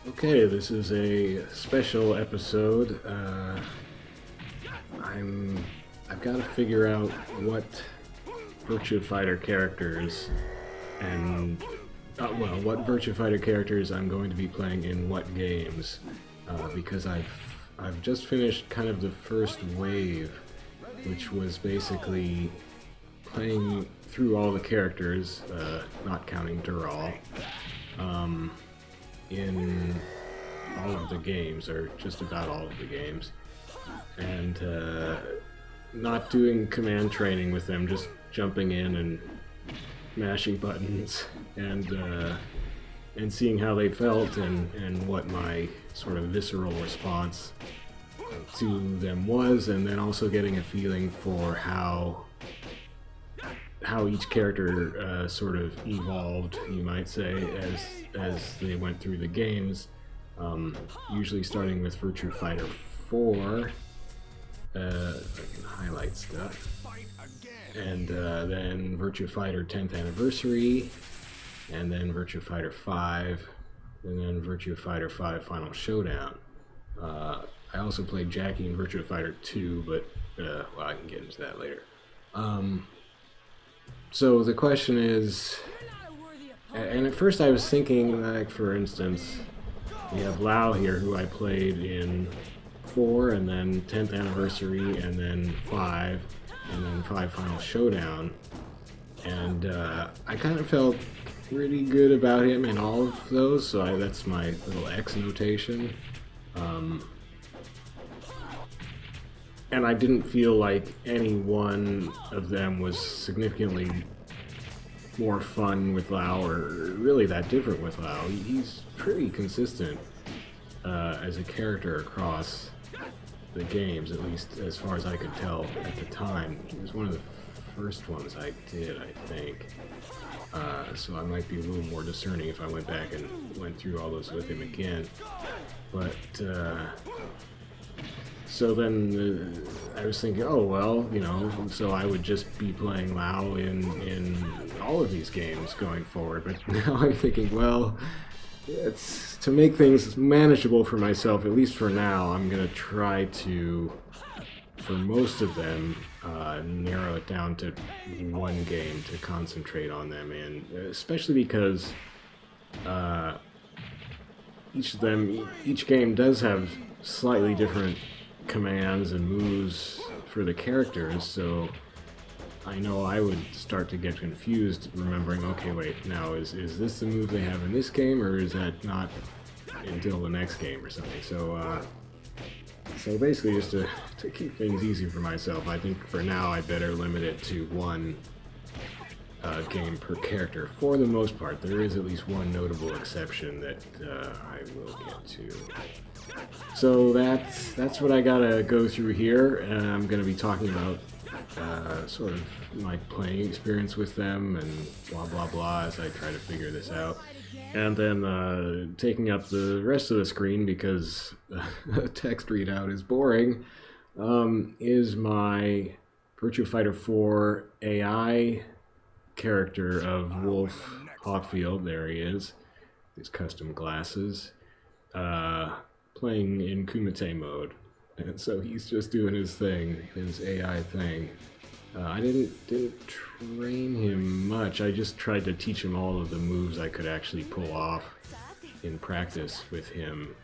Okay, this is a special episode. I've got to figure out what Virtua Fighter characters and what Virtua Fighter characters I'm going to be playing in what games, because I've just finished kind of the first wave, which was basically playing through all the characters, not counting Dural, in all of the games, or just about all of the games, and not doing command training with them, just jumping in and mashing buttons and seeing how they felt and what my sort of visceral response to them was, and then also getting a feeling for how each character sort of evolved, you might say, as they went through the games. Usually starting with Virtua Fighter 4, I can highlight stuff, and then Virtua Fighter 10th Anniversary, and then Virtua Fighter 5, and then Virtua Fighter 5 Final Showdown. I also played Jacky in Virtua Fighter 2, but I can get into that later. So the question is, and at first I was thinking, like, for instance, we have Lau here, who I played in 4, and then 10th Anniversary, and then 5, and then 5 Final Showdown, and I kind of felt pretty good about him in all of those, so that's my little X notation. And I didn't feel like any one of them was significantly more fun with Lau, or really that different with Lau. He's pretty consistent as a character across the games, at least as far as I could tell at the time. He was one of the first ones I did, I think. So I might be a little more discerning if I went back and went through all those with him again. But so then I was thinking, oh well, so I would just be playing Lau in all of these games going forward. But now I'm thinking, well, it's to make things manageable for myself, at least for now, I'm going to try to, for most of them, narrow it down to one game to concentrate on them in, especially because each game does have slightly different commands and moves for the characters, so I know I would start to get confused remembering, okay, wait, now is this the move they have in this game, or is that not until the next game or something? So basically, just to keep things easy for myself, I think for now I better limit it to one game per character. For the most part, there is at least one notable exception that I will get to. So that's what I gotta go through here, and I'm gonna be talking about sort of my playing experience with them and blah blah blah as I try to figure this out. And then taking up the rest of the screen, because text readout is boring, is my Virtua Fighter 4 AI character of Wolf Hawkfield. There he is, his custom glasses, playing in Kumite mode. And so he's just doing his thing, his AI thing. I didn't train him much. I just tried to teach him all of the moves I could actually pull off in practice with him.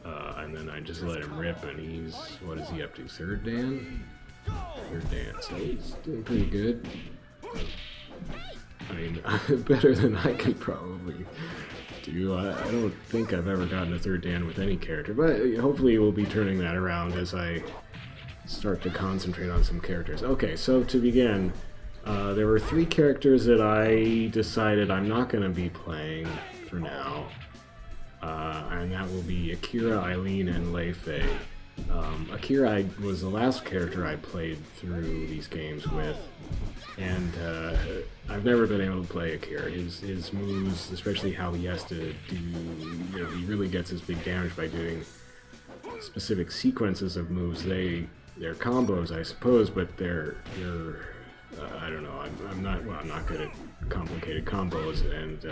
And then I just let him rip, and he's, what is he up to, third Dan? Third Dan, so he's doing pretty good. I mean, better than I could probably do. I don't think I've ever gotten a third Dan with any character, but hopefully we'll be turning that around as I start to concentrate on some characters. Okay, so to begin, there were 3 characters that I decided I'm not going to be playing for now, and that will be Akira, Eileen, and Lei-Fei. Akira was the last character I played through these games with, and I've never been able to play Akira. His moves, especially how he has to do, he really gets his big damage by doing specific sequences of moves. They're combos, I suppose, but they're I don't know. I'm not good at complicated combos, and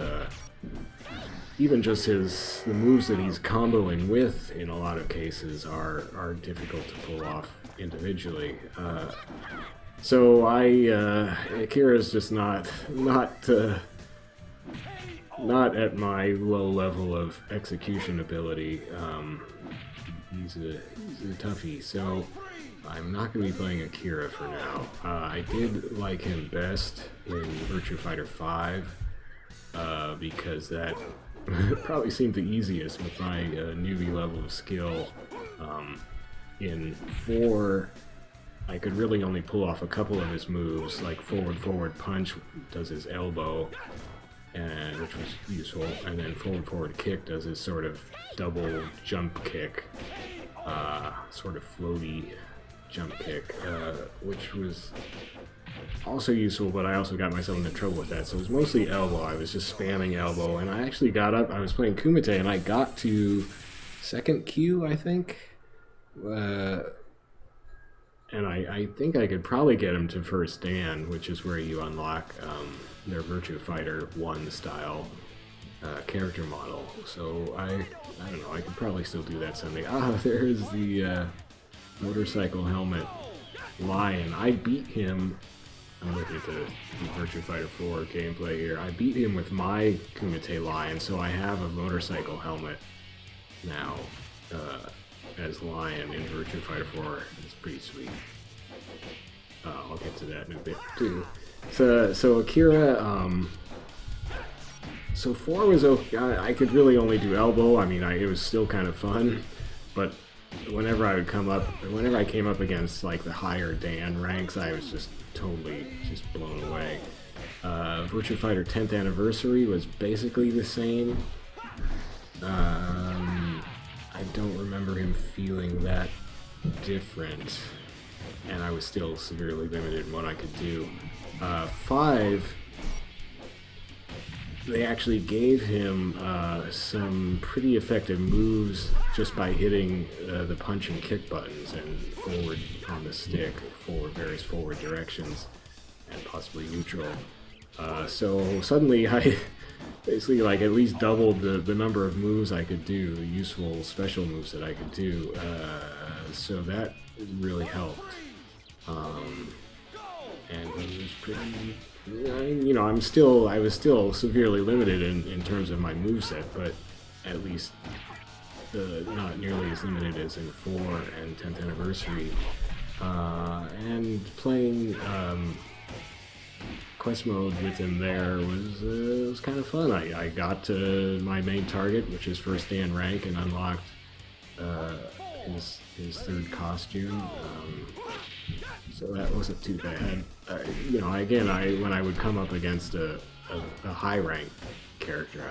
even just the moves that he's comboing with in a lot of cases are difficult to pull off individually. So Akira's just not at my low level of execution ability. He's a toughie, so I'm not going to be playing Akira for now. I did like him best in Virtua Fighter 5 because that probably seemed the easiest with my newbie level of skill. In 4, I could really only pull off a couple of his moves, like forward punch does his elbow, which was useful, and then forward kick does his sort of double jump kick, sort of floaty jump kick, which was also useful, but I also got myself into trouble with that. So it was mostly elbow. I was just spamming elbow, and I actually got up. I was playing Kumite, and I got to second Q, I think. And I think I could probably get him to first Dan, which is where you unlock their Virtua Fighter 1 style character model. So I don't know, I could probably still do that someday. There's the motorcycle helmet Lion. I beat him. I'm looking at the Virtua Fighter 4 gameplay here. I beat him with my Kumite Lion, so I have a motorcycle helmet now as Lion in Virtua Fighter 4. It's pretty sweet. I'll get to that in a bit too. So Akira, so 4 was okay. I could really only do elbow. I mean, it was still kind of fun, but whenever I came up against like the higher Dan ranks, I was just totally blown away. Virtua Fighter 10th Anniversary was basically the same. I don't remember him feeling that different, and I was still severely limited in what I could do. 5, they actually gave him some pretty effective moves just by hitting the punch and kick buttons and forward on the stick for various forward directions and possibly neutral. So suddenly I basically like at least doubled the number of moves I could do, useful special moves that I could do. So that really helped. And it was pretty, I was still severely limited in terms of my moveset, but at least not nearly as limited as in 4 and 10th Anniversary. And playing quest mode with him there was kind of fun. I got to my main target, which is first Dan rank, and unlocked his third costume. So that wasn't too bad. When I would come up against a high rank character,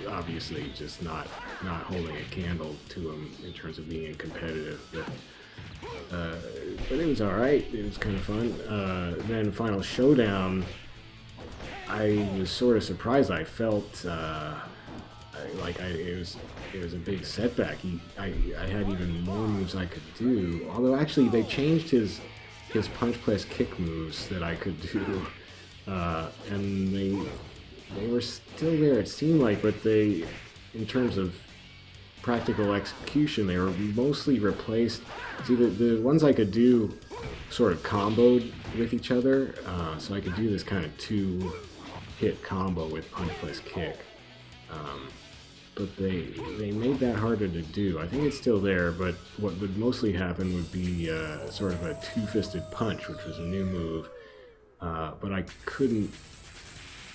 obviously just not holding a candle to him in terms of being competitive. But it was alright. It was kind of fun. Then Final Showdown, I was sort of surprised. I felt it was a big setback. I had even more moves I could do. Although actually they changed his punch press kick moves that I could do, and they were still there. It seemed like, but they, in terms of practical execution, they were mostly replaced. See, the ones I could do sort of comboed with each other, so I could do this kind of 2-hit combo with punch press kick. But they made that harder to do. I think it's still there, but what would mostly happen would be sort of a 2-fisted punch, which was a new move. But I couldn't.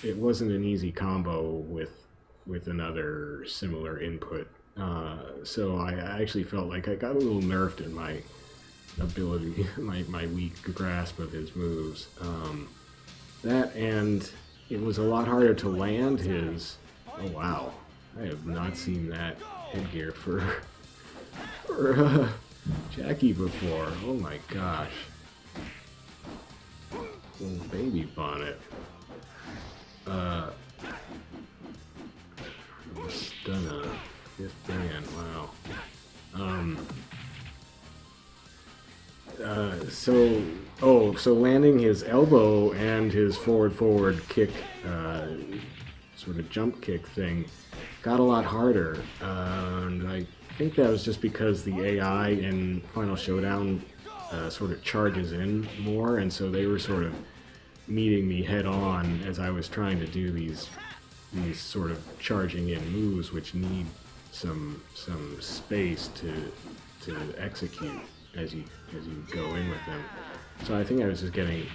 It wasn't an easy combo with another similar input. So I actually felt like I got a little nerfed in my ability, my weak grasp of his moves. That, and it was a lot harder to land his. Oh wow. I have not seen that headgear for Jacky before. Oh my gosh. Little baby bonnet. Stunner. 5th Dan, wow. So Oh, so landing his elbow and his forward kick, sort of jump kick thing, got a lot harder. And I think that was just because the AI in Final Showdown sort of charges in more, and so they were sort of meeting me head on as I was trying to do these sort of charging in moves, which need some space to execute as you go in with them. So I think I was just getting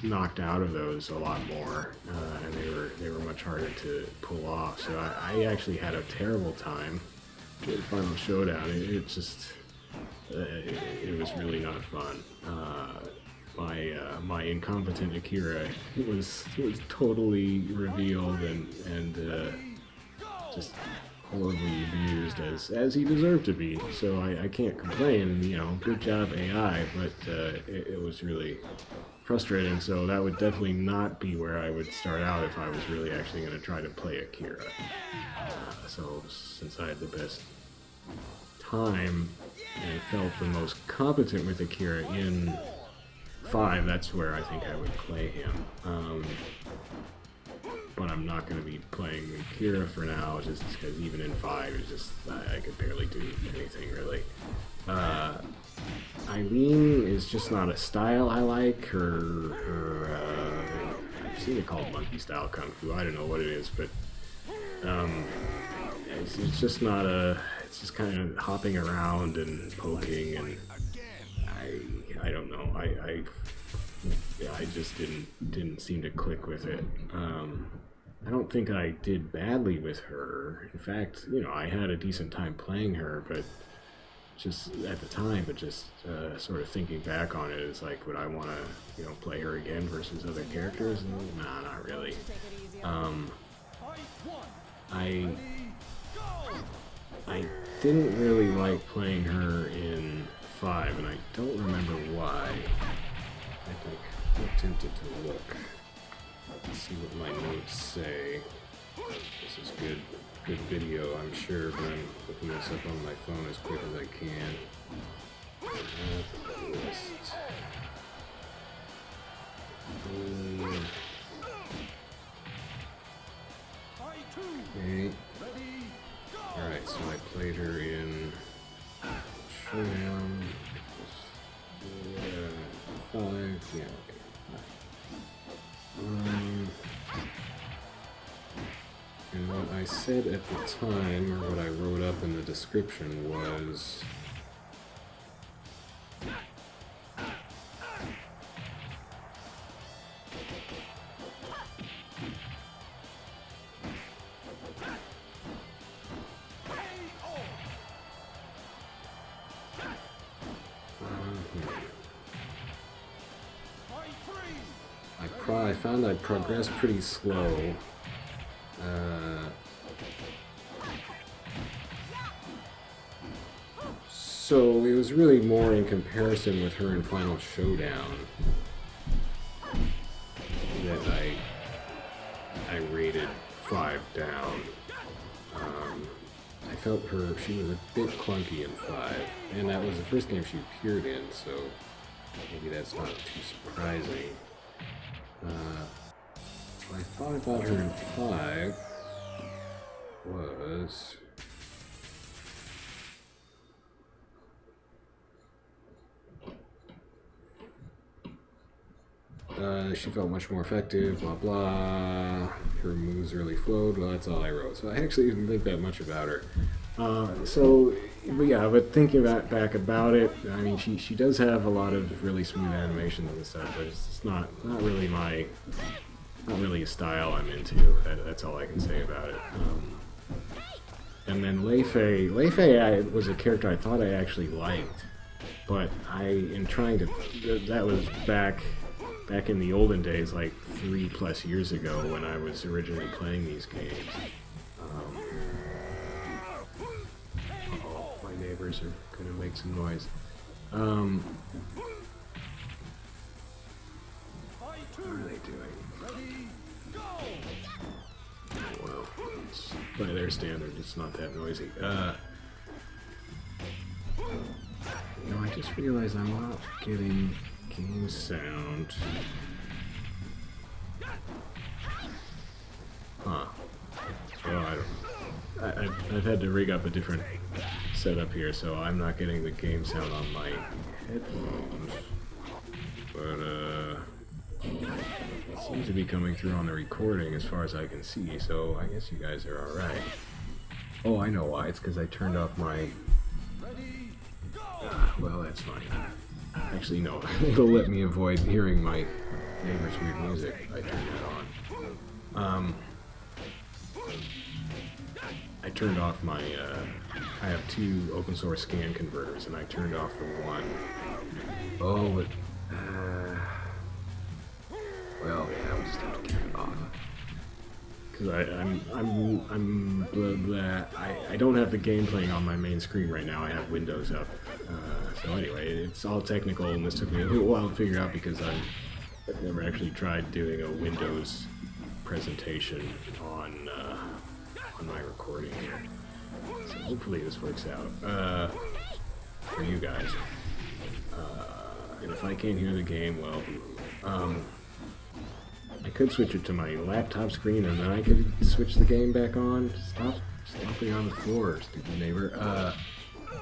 knocked out of those a lot more, and they were much harder to pull off. So I actually had a terrible time in Final Showdown. It just it was really not fun. My incompetent Akira was totally revealed and just horribly abused as he deserved to be. So I can't complain. You know, good job AI, but it was really frustrating. So that would definitely not be where I would start out if I was really actually going to try to play Akira. So since I had the best time and felt the most competent with Akira in 5, that's where I think I would play him. But I'm not going to be playing Akira for now, just because even in 5, it's just I could barely do anything really. Eileen is just not a style I like. I've seen it called monkey style kung fu. I don't know what it is, but it's just not a. It's just kind of hopping around and poking, and I don't know. I just didn't seem to click with it. I don't think I did badly with her. In fact, you know, I had a decent time playing her, but just at the time, but just sort of thinking back on it, it's like, would I want to, you know, play her again versus other characters? Nah, not really. I didn't really like playing her in 5, and I don't remember why. I'm tempted to look. Let's see what my notes say. This is good video, I'm sure, but I'm looking this up on my phone as quick as I can. Okay. Alright, so I played her in Showdown. 5, yeah, okay. And what I said at the time, or what I wrote up in the description, was I found I progressed pretty slow. So it was really more in comparison with her in Final Showdown that I rated 5 down. I felt she was a bit clunky in 5, and that was the first game she appeared in, so maybe that's not too surprising. What I thought about her in 5 was she felt much more effective, blah blah. Her moves really flowed. Well, that's all I wrote. So I actually didn't think that much about her. But thinking back about it, I mean, she does have a lot of really smooth animations and stuff, but it's not really not really a style I'm into. That's all I can say about it. And then Lei-Fei was a character I thought I actually liked, but that was back in the olden days, like 3+ years ago when I was originally playing these games. My neighbors are gonna make some noise. What are they doing? Oh well, by their standard, it's not that noisy. I just realized I'm not getting game sound. Huh. Well, I don't. I've had to rig up a different setup here, so I'm not getting the game sound on my headphones. But it seems to be coming through on the recording as far as I can see, so I guess you guys are alright. Oh, I know why. It's because I turned off my... well, that's fine. Actually, no. It'll let me avoid hearing my neighbor's weird music if I turn that on. I turned off my... I have 2 open source scan converters, and I turned off the one... Oh, but... well, yeah, I'll just have to turn it off. Because I'm blah blah. I don't have the game playing on my main screen right now. I have Windows up. So anyway, it's all technical, and this took me a little while to figure out because I've never actually tried doing a Windows presentation on my recording here. So hopefully this works out for you guys. And if I can't hear the game, well, I could switch it to my laptop screen, and then I could switch the game back on. Stop stomping on the floor, stupid neighbor.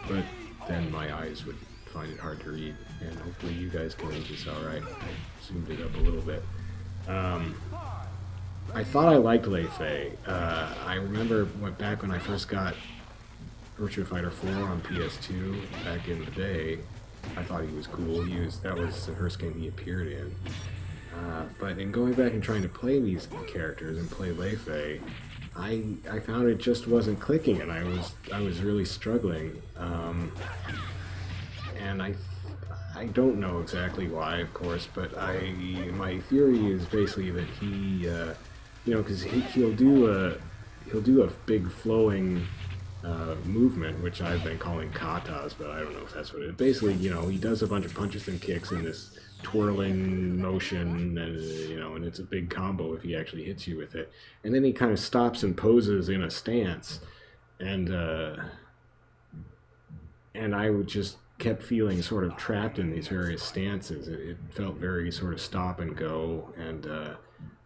But then my eyes would find it hard to read, and hopefully you guys can read this alright. Zoomed it up a little bit. I thought I liked Lei-Fei. I remember back when I first got Virtua Fighter 4 on PS2 back in the day. I thought he was cool. That was the first game he appeared in. But in going back and trying to play these characters and play Lei-Fei, I found it just wasn't clicking, and I was really struggling. And I don't know exactly why, of course, but my theory is basically that he, because he'll do a big flowing movement, which I've been calling katas, but I don't know if that's what it is. Basically, he does a bunch of punches and kicks in this twirling motion, and it's a big combo if he actually hits you with it. And then he kind of stops and poses in a stance, and I would just kept feeling sort of trapped in these various stances. It felt very sort of stop and go, and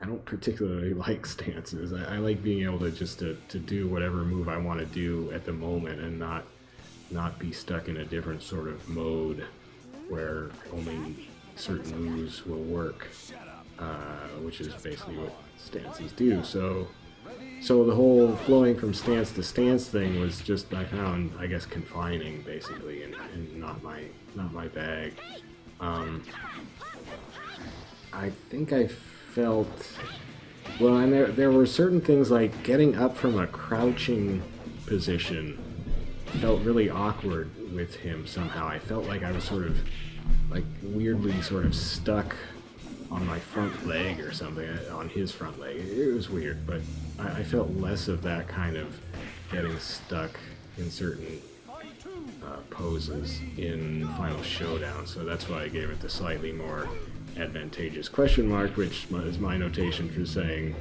I don't particularly like stances. I like being able to just to do whatever move I want to do at the moment and not be stuck in a different sort of mode where only certain moves will work, which is basically what stances do. So the whole flowing from stance to stance thing was just, I found, I guess, confining basically, and not my bag. I think I felt, well, and there were certain things like getting up from a crouching position felt really awkward with him somehow. I felt like I was sort of like weirdly sort of stuck on my front leg or something, on his front leg. It was weird, but I felt less of that kind of getting stuck in certain poses in Final Showdown, so that's why I gave it the slightly more advantageous question mark, which is my notation for saying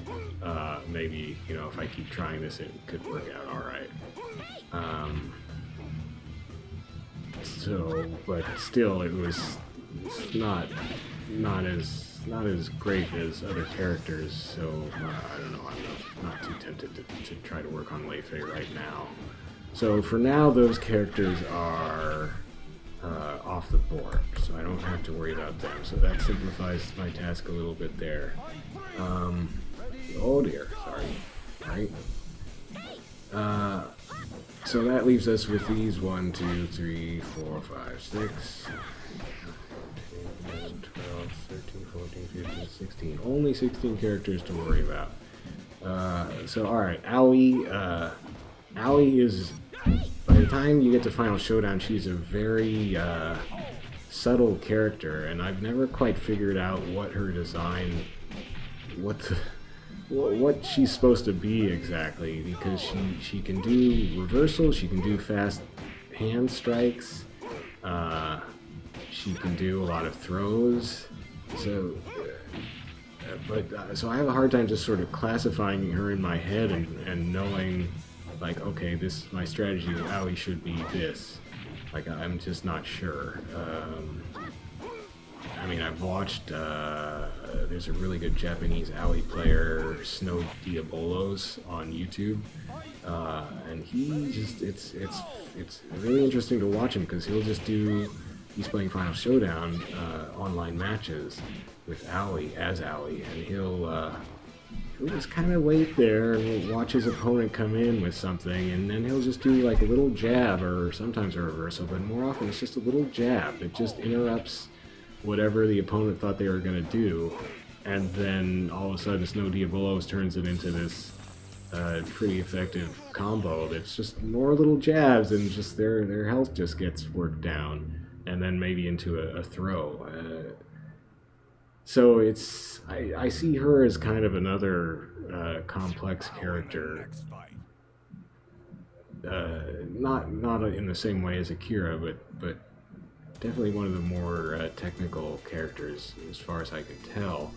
maybe, if I keep trying this, it could work out alright. But still, it was not as great as other characters, so I don't know, I'm not too tempted to try to work on Lei-Fei right now. So for now, those characters are off the board, so I don't have to worry about them, so that simplifies my task a little bit there. Oh dear, sorry. Right. So that leaves us with these 1, 2, 3, 4, 5, 6, 11, 12, 13, 14, 15, 16. Only 16 characters to worry about. So alright, Aoi is, by the time you get to Final Showdown, she's a very subtle character, and I've never quite figured out what her design, what she's supposed to be exactly, because she can do reversals, she can do fast hand strikes, she can do a lot of throws, so I have a hard time just sort of classifying her in my head and knowing, like, okay, my strategy with Aoi should be this. Like, I'm just not sure. I mean, I've watched, there's a really good Japanese owie player, Snow Diabolos, on YouTube. And he just, it's really interesting to watch him because he's playing Final Showdown online matches with Owie, and he'll just kind of wait there and watch his opponent come in with something, and then he'll just do like a little jab, or sometimes a reversal, but more often it's just a little jab that just interrupts whatever the opponent thought they were going to do, and then all of a sudden Snow Diabolos turns it into this pretty effective combo that's just more little jabs, and just their health just gets worked down, and then maybe into a throw. So I see her as kind of another complex character, not in the same way as Akira, but definitely one of the more technical characters as far as I can tell.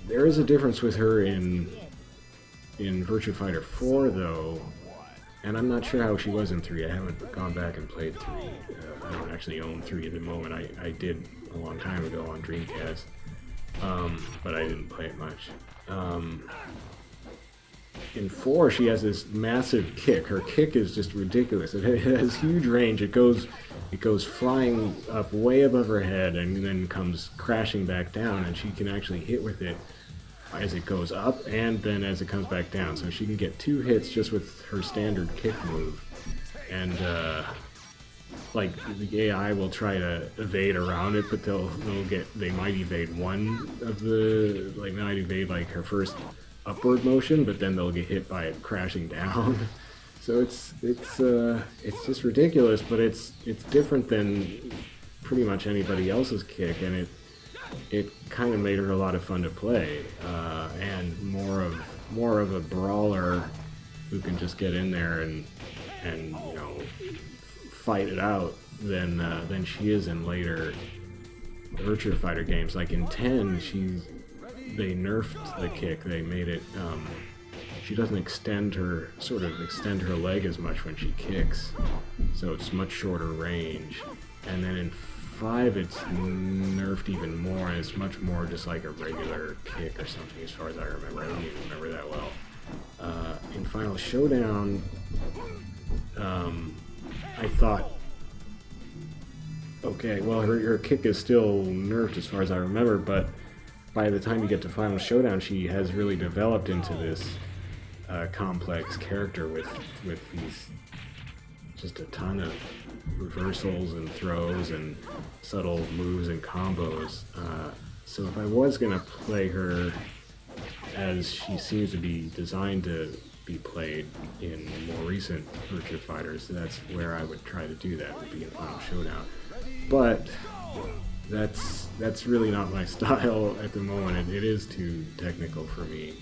There is a difference with her in Virtua Fighter 4, though, and I'm not sure how she was in 3. I haven't gone back and played 3. I don't actually own 3 at the moment. I did a long time ago on Dreamcast, but I didn't play it much. In 4, she has this massive kick. Her kick is just ridiculous. It has huge range. It goes flying up way above her head and then comes crashing back down, and she can actually hit with it as it goes up and then as it comes back down. So she can get 2 hits just with her standard kick move. And like the AI will try to evade around it, but they might evade like her first upward motion, but then they'll get hit by it crashing down. So it's just ridiculous, but it's different than pretty much anybody else's kick, and it kind of made her a lot of fun to play, and more of a brawler who can just get in there and fight it out than she is in later Virtua Fighter games. Like in 10, they nerfed the kick. They made it she doesn't extend her leg as much when she kicks, so it's much shorter range. And then in 5, it's nerfed even more, and it's much more just like a regular kick or something, as far as I remember. I don't even remember that well. In Final Showdown, I thought, okay, well, her kick is still nerfed as far as I remember, but by the time you get to Final Showdown, she has really developed into this complex character with these just a ton of reversals and throws and subtle moves and combos. So if I was going to play her as she seems to be designed to be played in more recent Virtua Fighters, that's where I would try to do that, would be in Final Showdown. But that's really not my style at the moment. It is too technical for me.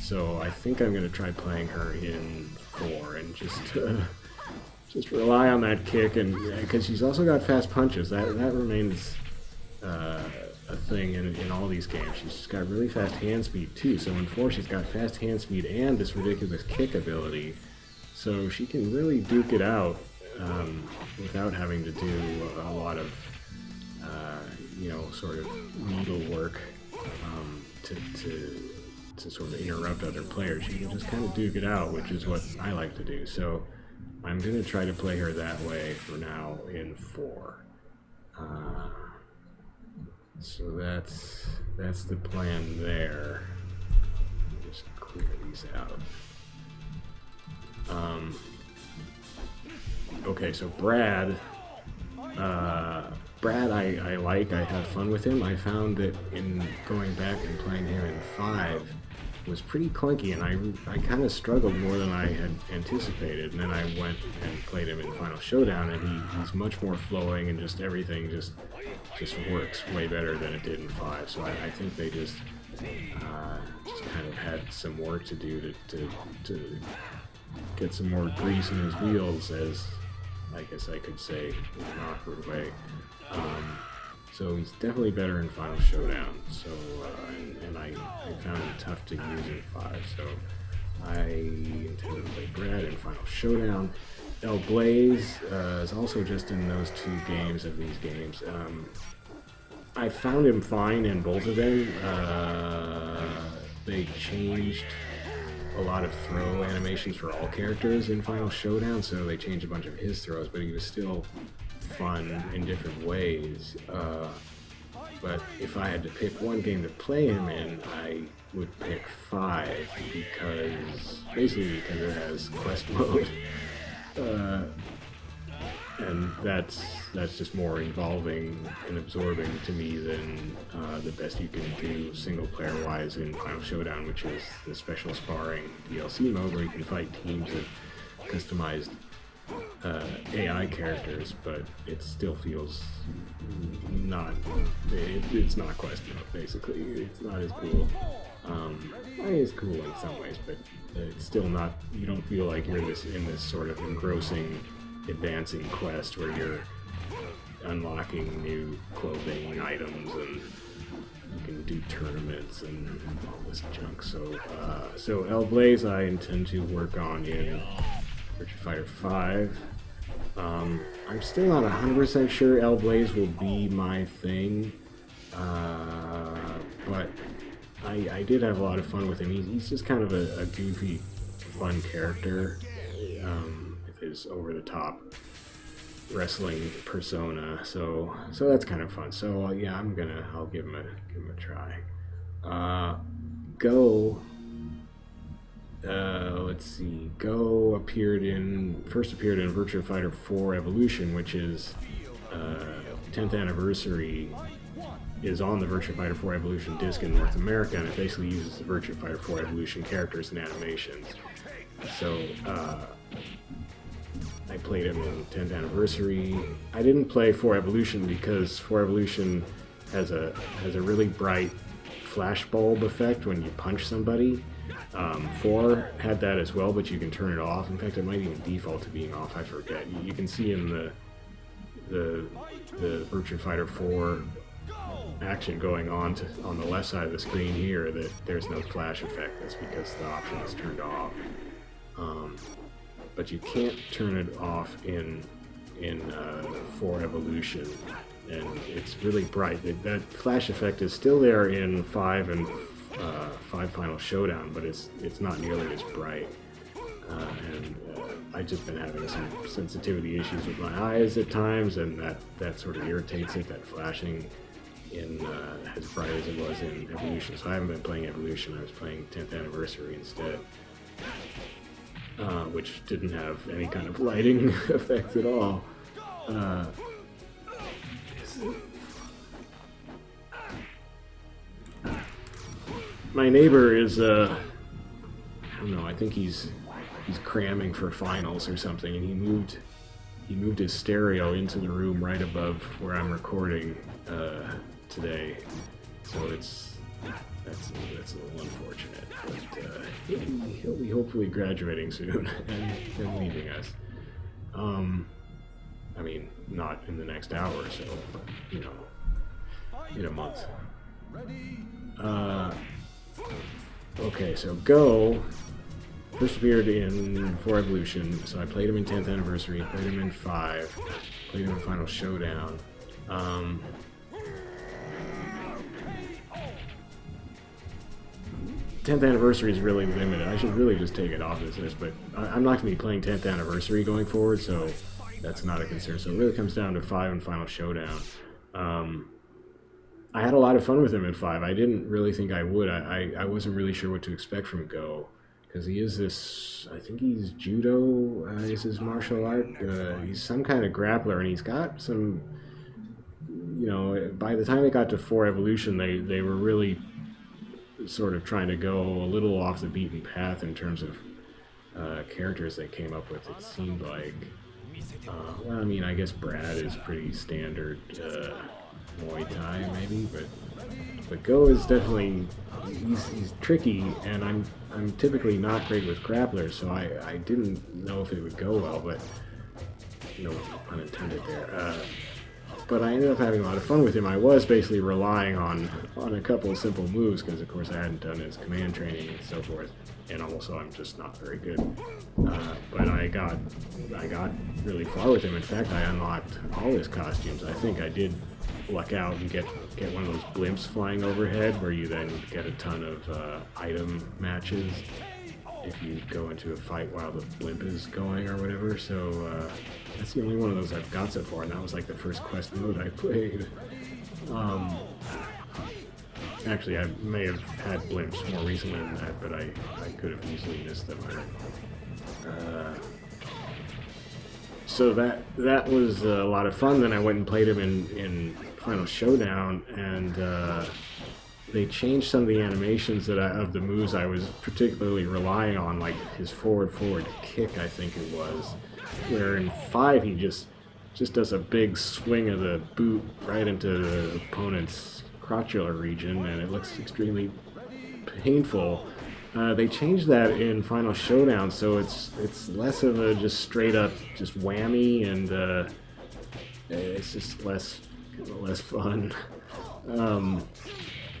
So I think I'm going to try playing her in 4 and just rely on that kick, and because she's also got fast punches. That remains a thing in all these games. She's got really fast hand speed too. So in 4, she's got fast hand speed and this ridiculous kick ability. So she can really duke it out without having to do a lot of sort of needlework to sort of interrupt other players. She can just kind of duke it out, which is what I like to do. So I'm going to try to play her that way for now in 4. So that's the plan there. Just clear these out. Okay, so Brad, I have fun with him. I found that in going back and playing him in 5 was pretty clunky, and I kind of struggled more than I had anticipated. And then I went and played him in Final Showdown, and he's much more flowing, and just everything just works way better than it did in 5. So I think they just kind of had some work to do to get some more grease in his wheels, as I guess I could say in an awkward way. So he's definitely better in Final Showdown. So and I found it tough to use in 5. So I intend to play Brad in Final Showdown. El Blaze is also just in those 2 games of these games. I found him fine in both of them. They changed a lot of throw animations for all characters in Final Showdown, so they changed a bunch of his throws, but he was still fun in different ways. But if I had to pick one game to play him in, I would pick 5, basically because it has quest mode. And that's just more involving and absorbing to me than the best you can do single player wise in Final Showdown, which is the special Sparring DLC mode where you can fight teams of customized AI characters, but it still feels it's not quest mode, basically. It's not as cool. It's cool in some ways, but it's still not, you don't feel like you're in this sort of engrossing, advancing quest where you're unlocking new clothing items and you can do tournaments and all this junk. So El Blaze I intend to work on in Virtua Fighter 5. I'm still not 100% sure El Blaze will be my thing, but I did have a lot of fun with him. He's just kind of a goofy, fun character with his over-the-top wrestling persona. So that's kind of fun. So yeah, I'll give him a try. Go. Let's see. Go first appeared in Virtua Fighter 4 Evolution, which is 10th anniversary. Is on the Virtua Fighter 4 Evolution disc in North America, and it basically uses the Virtua Fighter 4 Evolution characters and animations. So I played him in 10th anniversary. I didn't play 4 Evolution because 4 Evolution has a really bright flashbulb effect when you punch somebody. 4 had that as well, but you can turn it off. In fact, it might even default to being off. I forget. You can see in the Virtua Fighter 4 action going on the left side of the screen here that there's no flash effect. That's because the option is turned off. But you can't turn it off in 4 Evolution, and it's really bright. That flash effect is still there in 5 and 5 Final Showdown, but it's not nearly as bright. And I've just been having some sensitivity issues with my eyes at times, and that sort of irritates it, that flashing in as bright as it was in Evolution. So I haven't been playing Evolution. I was playing 10th Anniversary instead, which didn't have any kind of lighting effects at all. My neighbor is I don't know, I think he's cramming for finals or something, and he moved his stereo into the room right above where I'm recording today, so that's a little unfortunate, but he'll be hopefully graduating soon and leaving us. I mean, not in the next hour or so, but in a month. Okay, so Go first appeared in 4 Evolution, so I played him in 10th Anniversary, played him in 5, played him in Final Showdown. 10th Anniversary is really limited. I should really just take it off this list, but I'm not going to be playing 10th Anniversary going forward, so that's not a concern. So it really comes down to 5 and Final Showdown. I had a lot of fun with him in 5. I didn't really think I would. I wasn't really sure what to expect from Go, because he is this, I think he's judo, is his martial art. He's some kind of grappler, and he's got some, by the time they got to 4 Evolution, they were really sort of trying to go a little off the beaten path in terms of characters they came up with, it seemed like. Well, I mean, I guess Brad is pretty standard Muay Thai, maybe, but Go is definitely, he's tricky, and I'm typically not great with grapplers, so I didn't know if it would go well, but no pun intended there. but I ended up having a lot of fun with him. I was basically relying on a couple of simple moves because, of course, I hadn't done his command training and so forth, and also I'm just not very good. But I got really far with him. In fact, I unlocked all his costumes. I think I did luck out and get one of those blimps flying overhead, where you then get a ton of item matches if you go into a fight while the blimp is going or whatever. So that's the only one of those I've got so far, and that was like the first quest mode I played. Actually, I may have had blimps more recently than that, but I could have easily missed them. So that was a lot of fun. Then I went and played him in Final Showdown, and they changed some of the animations of the moves I was particularly relying on, like his forward kick, I think it was, where in 5 he just does a big swing of the boot right into the opponent's crotchular region, and it looks extremely painful. They changed that in Final Showdown, so it's less of a just straight up just whammy, and it's just less fun.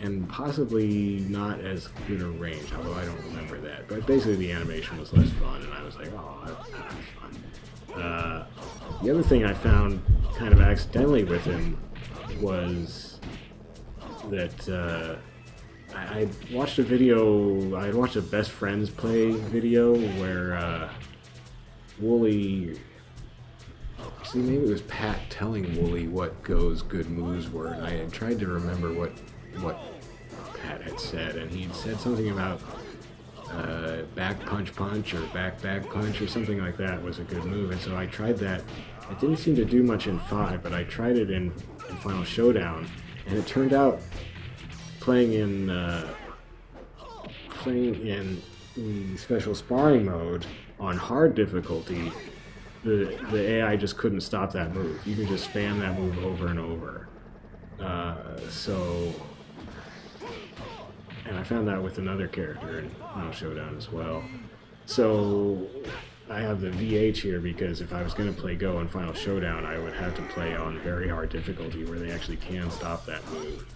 And possibly not as good a range, although I don't remember that. But basically the animation was less fun, and I was like, oh, that's fun. The other thing I found kind of accidentally with him was that I watched a video, I had watched a Best Friends play video where Wooly, see, maybe it was Pat telling Wooly what Go's good moves were, and I had tried to remember what Pat had said, and he had said something about back punch or back punch or something like that was a good move, and so I tried that. It didn't seem to do much in 5, but I tried it in Final Showdown, and it turned out playing in the special sparring mode on hard difficulty, the AI just couldn't stop that move. You can just spam that move over and over. And I found that with another character in Final Showdown as well. So I have the VH here because if I was going to play Go in Final Showdown, I would have to play on very hard difficulty where they actually can stop that move.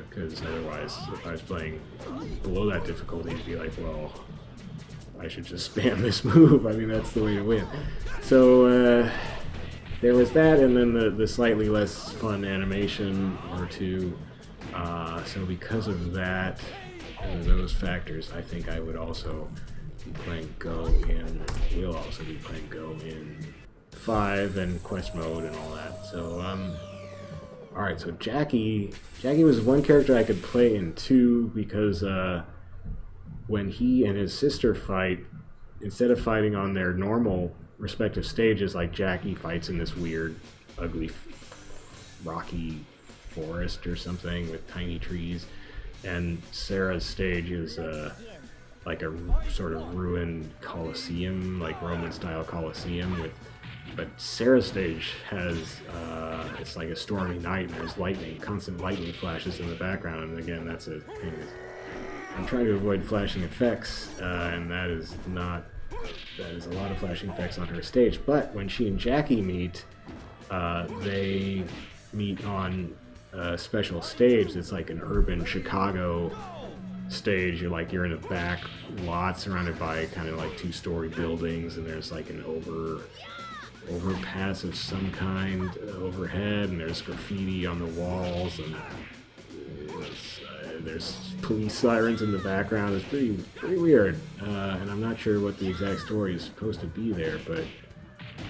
Because otherwise, if I was playing below that difficulty, it'd be like, well, I should just spam this move. I mean, that's the way to win. So there was that, and then the slightly less fun animation or two. So because of that and those factors, I think I would also be playing Go we'll also be playing Go in 5 and quest mode and all that. So alright, so Jacky was one character I could play in 2 because when he and his sister fight, instead of fighting on their normal respective stages, like Jacky fights in this weird, ugly, rocky forest or something with tiny trees, and Sarah's stage is like a sort of ruined Colosseum, like Roman-style Colosseum, but Sarah's stage has it's like a stormy night, and there's constant lightning flashes in the background, and again, that's a thing. I'm trying to avoid flashing effects, and that is a lot of flashing effects on her stage. But when she and Jacky meet, they meet on a special stage that's like an urban Chicago stage. You're in a back lot surrounded by kind of like 2-story buildings, and there's like an overpass of some kind overhead, and there's graffiti on the walls, and there's police sirens in the background. It's pretty weird, and I'm not sure what the exact story is supposed to be there, but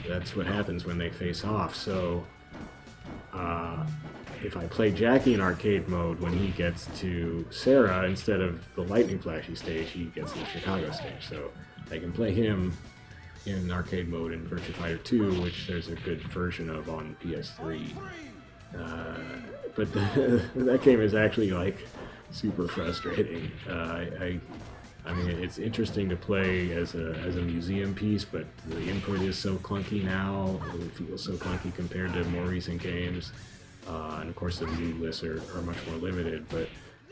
that's what happens when they face off. So if I play Jacky in arcade mode, when he gets to Sarah, instead of the lightning flashy stage, he gets the Chicago stage. So I can play him in arcade mode in Virtua Fighter 2, which there's a good version of on PS3. But that game is actually like super frustrating. I mean, it's interesting to play as a museum piece, but the input is so clunky now. It feels so clunky compared to more recent games. And of course the move lists are much more limited,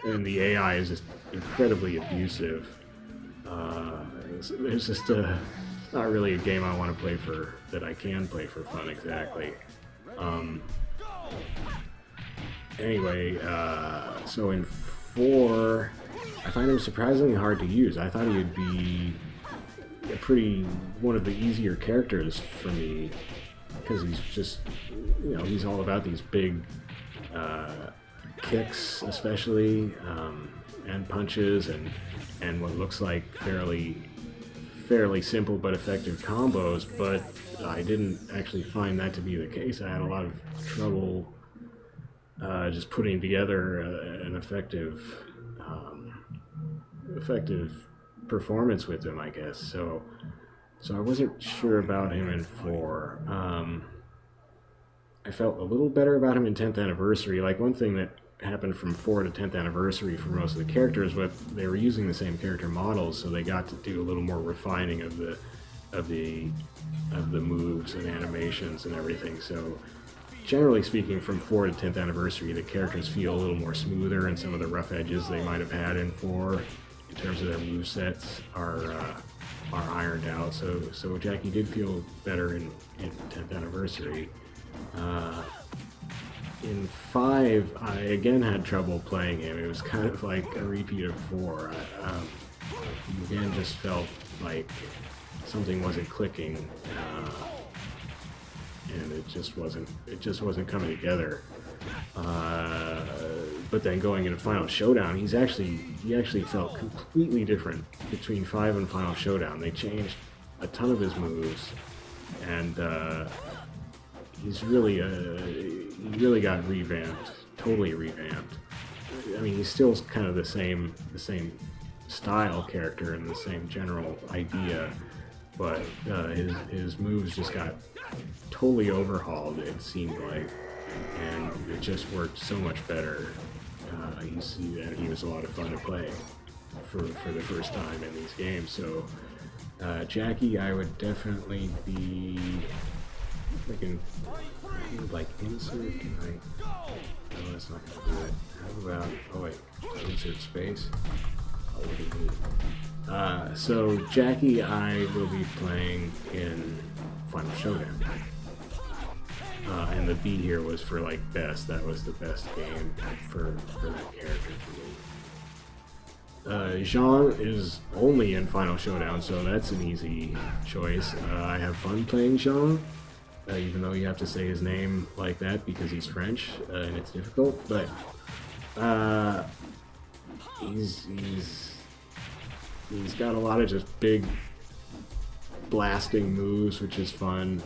and the AI is just incredibly abusive. It's just not really a game I want to play that I can play for fun exactly. Anyway, so in 4, I find him surprisingly hard to use. I thought he would be one of the easier characters for me, because he's just, he's all about these big kicks, especially, and punches, and what looks like fairly simple but effective combos. But I didn't actually find that to be the case. I had a lot of trouble just putting together an effective performance with him, I guess. So I wasn't sure about him in 4. I felt a little better about him in 10th Anniversary. Like, one thing that happened from 4 to 10th Anniversary for most of the characters was they were using the same character models, so they got to do a little more refining of the moves and animations and everything. So generally speaking, from 4 to 10th Anniversary, the characters feel a little more smoother, and some of the rough edges they might have had in 4 in terms of their movesets are ironed out. So Jacky did feel better in 10th Anniversary. In 5, I again had trouble playing him. It was kind of like a repeat of 4. Again, just felt like something wasn't clicking, and it just wasn't coming together. But then going into Final Showdown, he actually felt completely different between 5 and Final Showdown. They changed a ton of his moves, and he really got revamped, totally revamped. I mean, he's still kind of the same style character and the same general idea, but his moves just got totally overhauled, it seemed like, and it just worked so much better. You see that he was a lot of fun to play for the first time in these games. So Jacky, I would definitely be like insert. Can I? No, that's not gonna do it. How about? Oh wait, insert space. Oh, what do you mean? So Jacky, I will be playing in Final Showdown. And the B here was for like best. That was the best game for that character for me. Jean is only in Final Showdown, so that's an easy choice. I have fun playing Jean, even though you have to say his name like that because he's French and it's difficult. But he's got a lot of just big blasting moves, which is fun.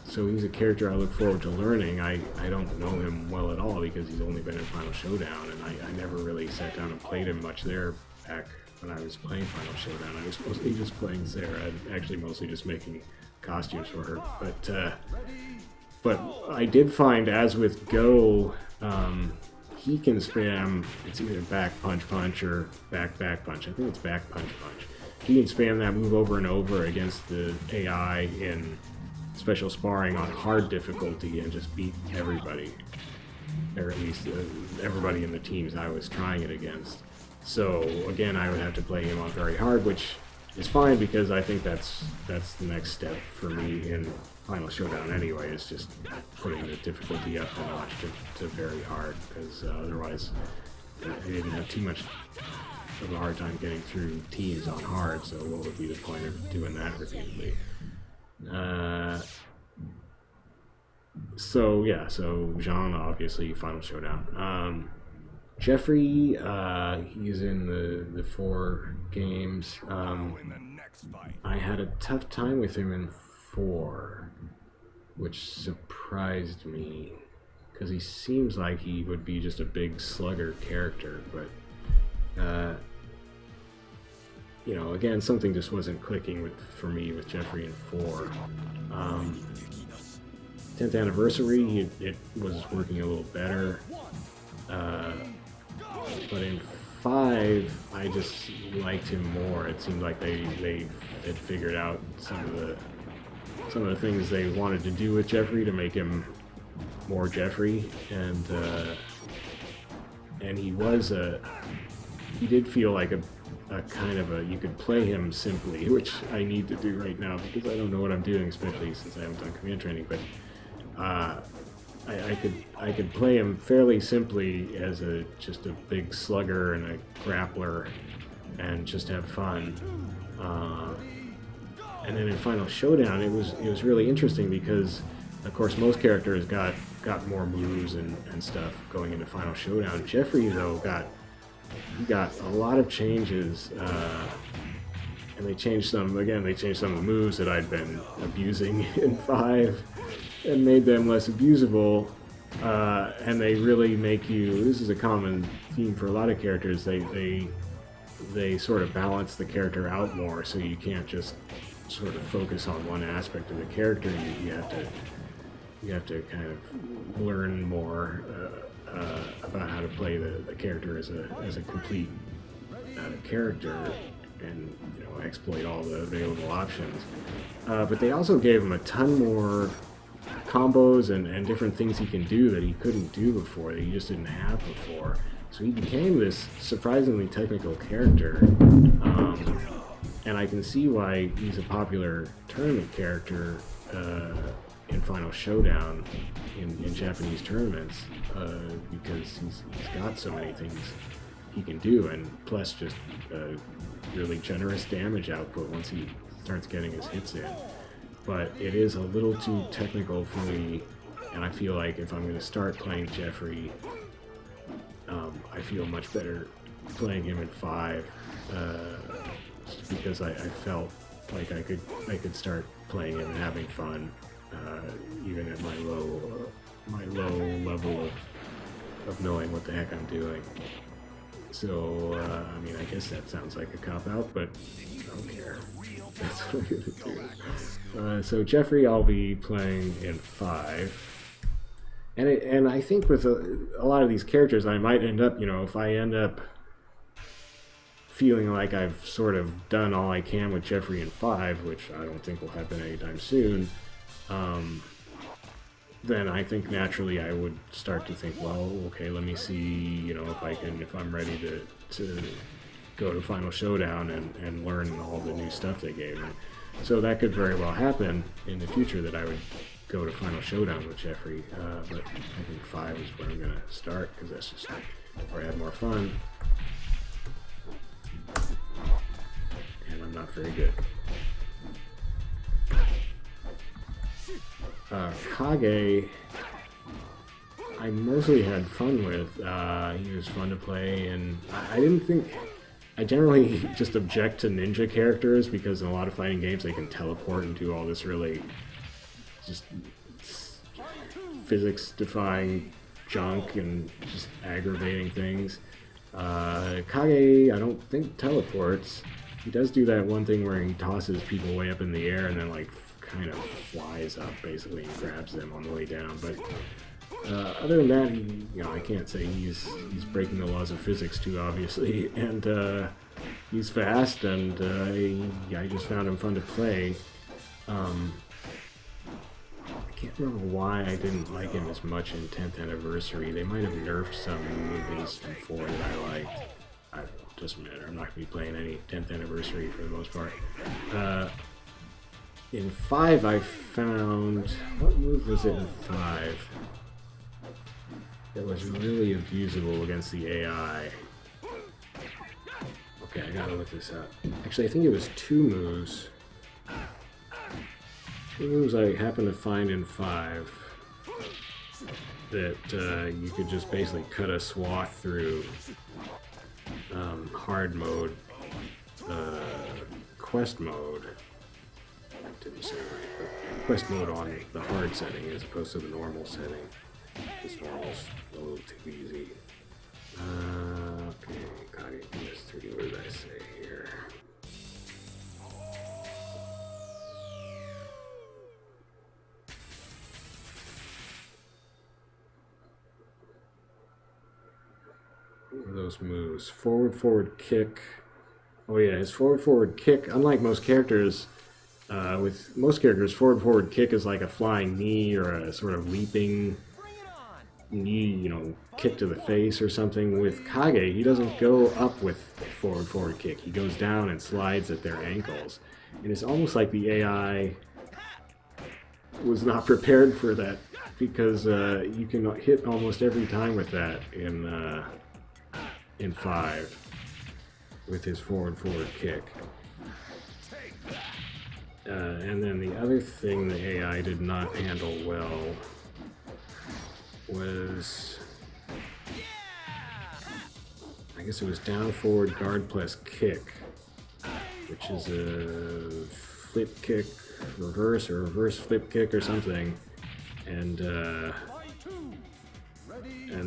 So he's a character I look forward to learning. I don't know him well at all because he's only been in Final Showdown, and I never really sat down and played him much there back when I was playing Final Showdown. I was mostly just playing Sarah, and actually mostly just making costumes for her. But I did find, as with Go, he can spam, it's either back punch punch or back punch. I think it's back punch punch. He can spam that move over and over against the AI in special sparring on hard difficulty and just beat everybody, or at least everybody in the teams I was trying it against. So again, I would have to play him on very hard, which is fine because I think that's the next step for me in Final Showdown anyway, is just putting the difficulty up a notch to very hard, because otherwise I didn't have too much of a hard time getting through teams on hard, so what would be the point of doing that repeatedly? So Jean, obviously Final Showdown. Jeffry, he's in the 4 games. I had a tough time with him in 4, which surprised me because he seems like he would be just a big slugger character, but again, something just wasn't clicking for me with Jeffry in 4. 10th Anniversary, it was working a little better, but in 5, I just liked him more. It seemed like they had figured out some of the things they wanted to do with Jeffry to make him more Jeffry, and he did feel like a kind of you could play him simply, which I need to do right now because I don't know what I'm doing, especially since I haven't done command training. But I could play him fairly simply as just a big slugger and a grappler, and just have fun. And then in Final Showdown, it was really interesting because, of course, most characters got more moves and stuff going into Final Showdown. Jeffry, though, got a lot of changes, and they changed some of the moves that I'd been abusing in 5 and made them less abusable. And they really make you, this is a common theme for a lot of characters, they sort of balance the character out more, so you can't just sort of focus on one aspect of the character. You have to kind of learn more about how to play the character as a complete character, and exploit all the available options. But they also gave him a ton more combos and different things he can do that he couldn't do before, that he just didn't have before. So he became this surprisingly technical character, and I can see why he's a popular tournament character in Final Showdown in Japanese tournaments, because he's got so many things he can do, and plus just really generous damage output once he starts getting his hits in. But it is a little too technical for me, and I feel like if I'm going to start playing Jeffry, I feel much better playing him in 5, just because I felt like I could start playing him and having fun, even at my low level of knowing what the heck I'm doing. So, I mean, I guess that sounds like a cop-out, but I don't care. That's what I'm going to do. So Jeffry I'll be playing in 5. And I think with a lot of these characters, I might end up, if I end up feeling like I've sort of done all I can with Jeffry in 5, which I don't think will happen anytime soon, then I think naturally I would start to think, well, okay, let me see, if I'm ready to go to Final Showdown and learn all the new stuff they gave me. So that could very well happen in the future, that I would go to Final Showdown with Jeffry, but I think 5 is where I'm going to start, because that's just where I have more fun. And I'm not very good. Kage, I mostly had fun with. He was fun to play, and I generally just object to ninja characters, because in a lot of fighting games they can teleport and do all this really just physics-defying junk and just aggravating things. Kage, I don't think teleports. He does do that one thing where he tosses people way up in the air and then kind of flies up basically and grabs them on the way down. But other than that, I can't say he's breaking the laws of physics too obviously, and he's fast, and I just found him fun to play. I can't remember why I didn't like him as much in 10th Anniversary. They might have nerfed some movies from 4 that I liked. It doesn't matter. I'm not going to be playing any 10th Anniversary for the most part. In 5, I found... What move was it in 5 that was really abusable against the AI? Okay, I gotta look this up. Actually, I think it was 2 moves. 2 moves I happened to find in 5 that you could just basically cut a swath through. Hard mode, quest mode. That didn't sound right, but quest mode on the hard setting as opposed to the normal setting. This normal's a little too easy. Okay, Kage PS3, what did I say here? Those moves. Forward kick. Oh yeah, his forward kick, unlike most characters, with most characters, forward kick is like a flying knee or a sort of leaping knee, kick to the face or something. With Kage, he doesn't go up with forward kick. He goes down and slides at their ankles. And it's almost like the AI was not prepared for that because you can hit almost every time with that in 5 with his forward kick. And then the other thing the AI did not handle well was, I guess it was down forward guard plus kick, which is a flip kick reverse or reverse flip kick or something, and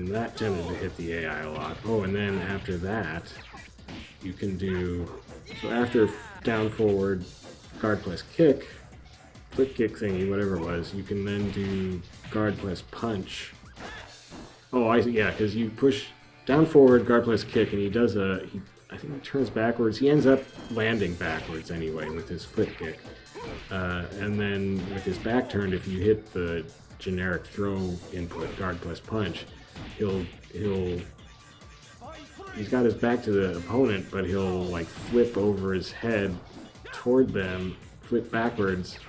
that tended to hit the AI a lot. Oh, and then after that, you can do, so after down forward guard plus kick, flip kick thingy, whatever it was, you can then do guard plus punch. Oh, I see, yeah, because you push down forward guard plus kick, and he does I think he turns backwards. He ends up landing backwards anyway with his flip kick. And then with his back turned, if you hit the generic throw input, guard plus punch, he's got his back to the opponent, but he'll like flip over his head toward them, flip backwards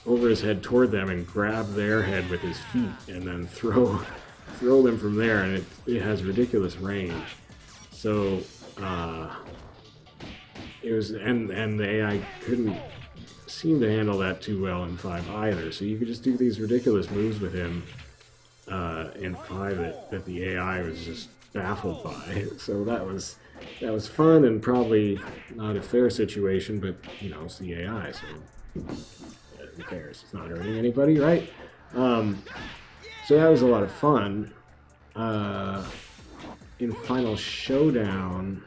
over his head toward them and grab their head with his feet and then throw them from there, and it has ridiculous range. So it was, and the AI couldn't seem to handle that too well in 5 either. So you could just do these ridiculous moves with him in 5 that the AI was just baffled by. So that was fun and probably not a fair situation, but you know, it's the AI, so who cares? It's not hurting anybody, right? So that was a lot of fun. In Final Showdown,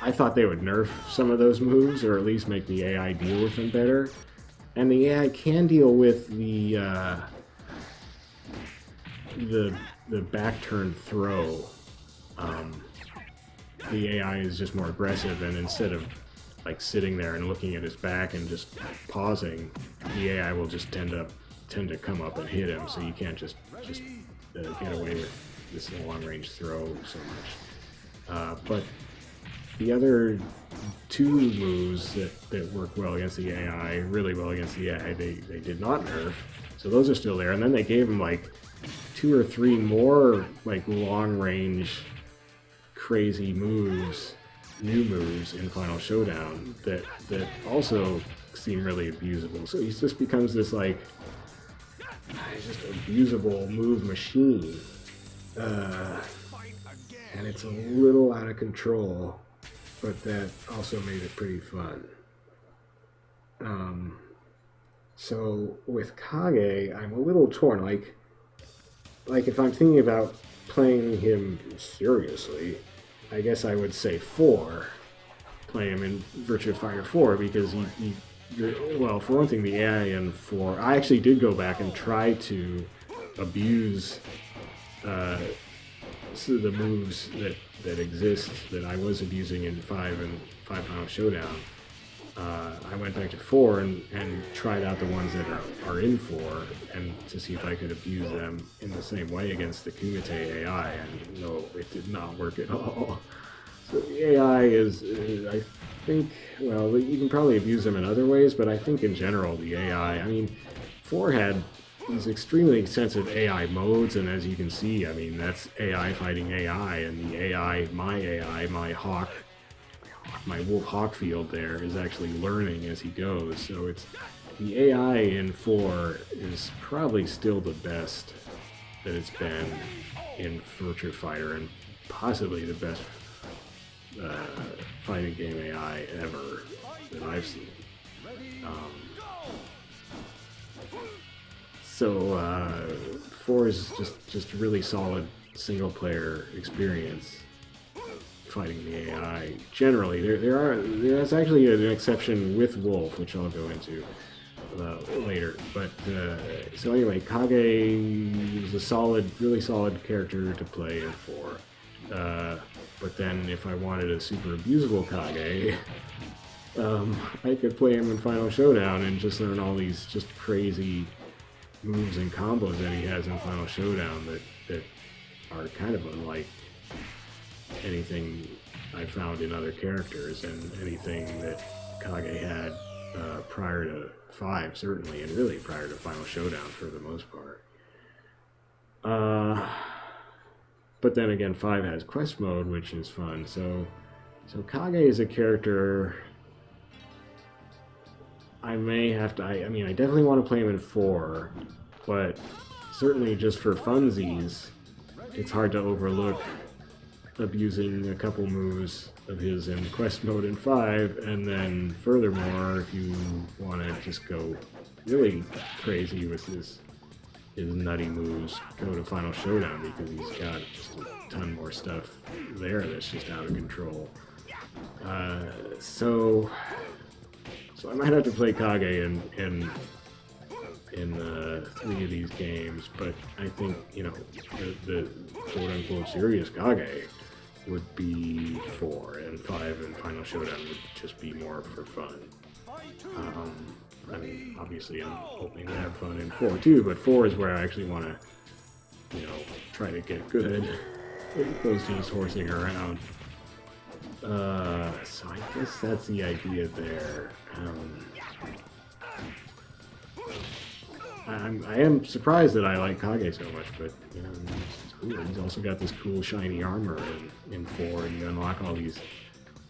I thought they would nerf some of those moves, or at least make the AI deal with them better. And the AI can deal with the back turn throw. The AI is just more aggressive, and instead of like sitting there and looking at his back and just pausing, the AI will just tend to come up and hit him. So you can't just get away with this long range throw so much. But the other 2 moves that work well against the AI, really well against the AI, they did not nerf. So those are still there. And then they gave him like 2 or 3 more like long range crazy moves, new moves in Final Showdown that also seem really abusable. So he just becomes this like just abusable move machine. And it's a little out of control, but that also made it pretty fun. So with Kage, I'm a little torn. Like if I'm thinking about playing him seriously, I guess I would say 4. Play him in Virtua Fighter 4 because well, for one thing, the AI in 4, I actually did go back and try to abuse so the moves that exist that I was abusing in 5 and 5 Final Showdown. I went back to 4 and tried out the ones that are in 4 and to see if I could abuse them in the same way against the Kumite AI, and no, it did not work at all. So the AI is, I think, well, you can probably abuse them in other ways, but I think in general the AI, I mean, 4 had these extremely extensive AI modes, and as you can see, I mean, that's AI fighting AI, and the AI, my hawk, my wolf hawk field there is actually learning as he goes. So it's, the AI in 4 is probably still the best that it's been in Virtua Fighter, and possibly the best fighting game AI ever that I've seen. So 4 is just a really solid single player experience fighting the AI. Generally, there's actually an exception with Wolf, which I'll go into later. But so anyway, Kage was a really solid character to play in 4. But then if I wanted a super abusable Kage, I could play him in Final Showdown and just learn all these just crazy moves and combos that he has in Final Showdown that are kind of unlike anything I found in other characters, and anything that Kage had prior to 5, certainly, and really prior to Final Showdown for the most part. But then again, 5 has quest mode, which is fun. So Kage is a character I may have to. I mean, I definitely want to play him in 4, but certainly just for funsies, it's hard to overlook abusing a couple moves of his in quest mode in 5, and then furthermore, if you want to just go really crazy with his nutty moves, go to Final Showdown, because he's got just a ton more stuff there that's just out of control. So I might have to play Kage in 3 of these games, but I think, you know, the quote-unquote serious Kage would be 4, and 5 and Final Showdown would just be more for fun. I mean, obviously I'm hoping to have fun in 4 too, but 4 is where I actually want to, you know, try to get good, as opposed to just horsing around. So I guess that's the idea there. I am surprised that I like Kage so much, but you know, it's cool. He's also got this cool shiny armor in 4, and you unlock all these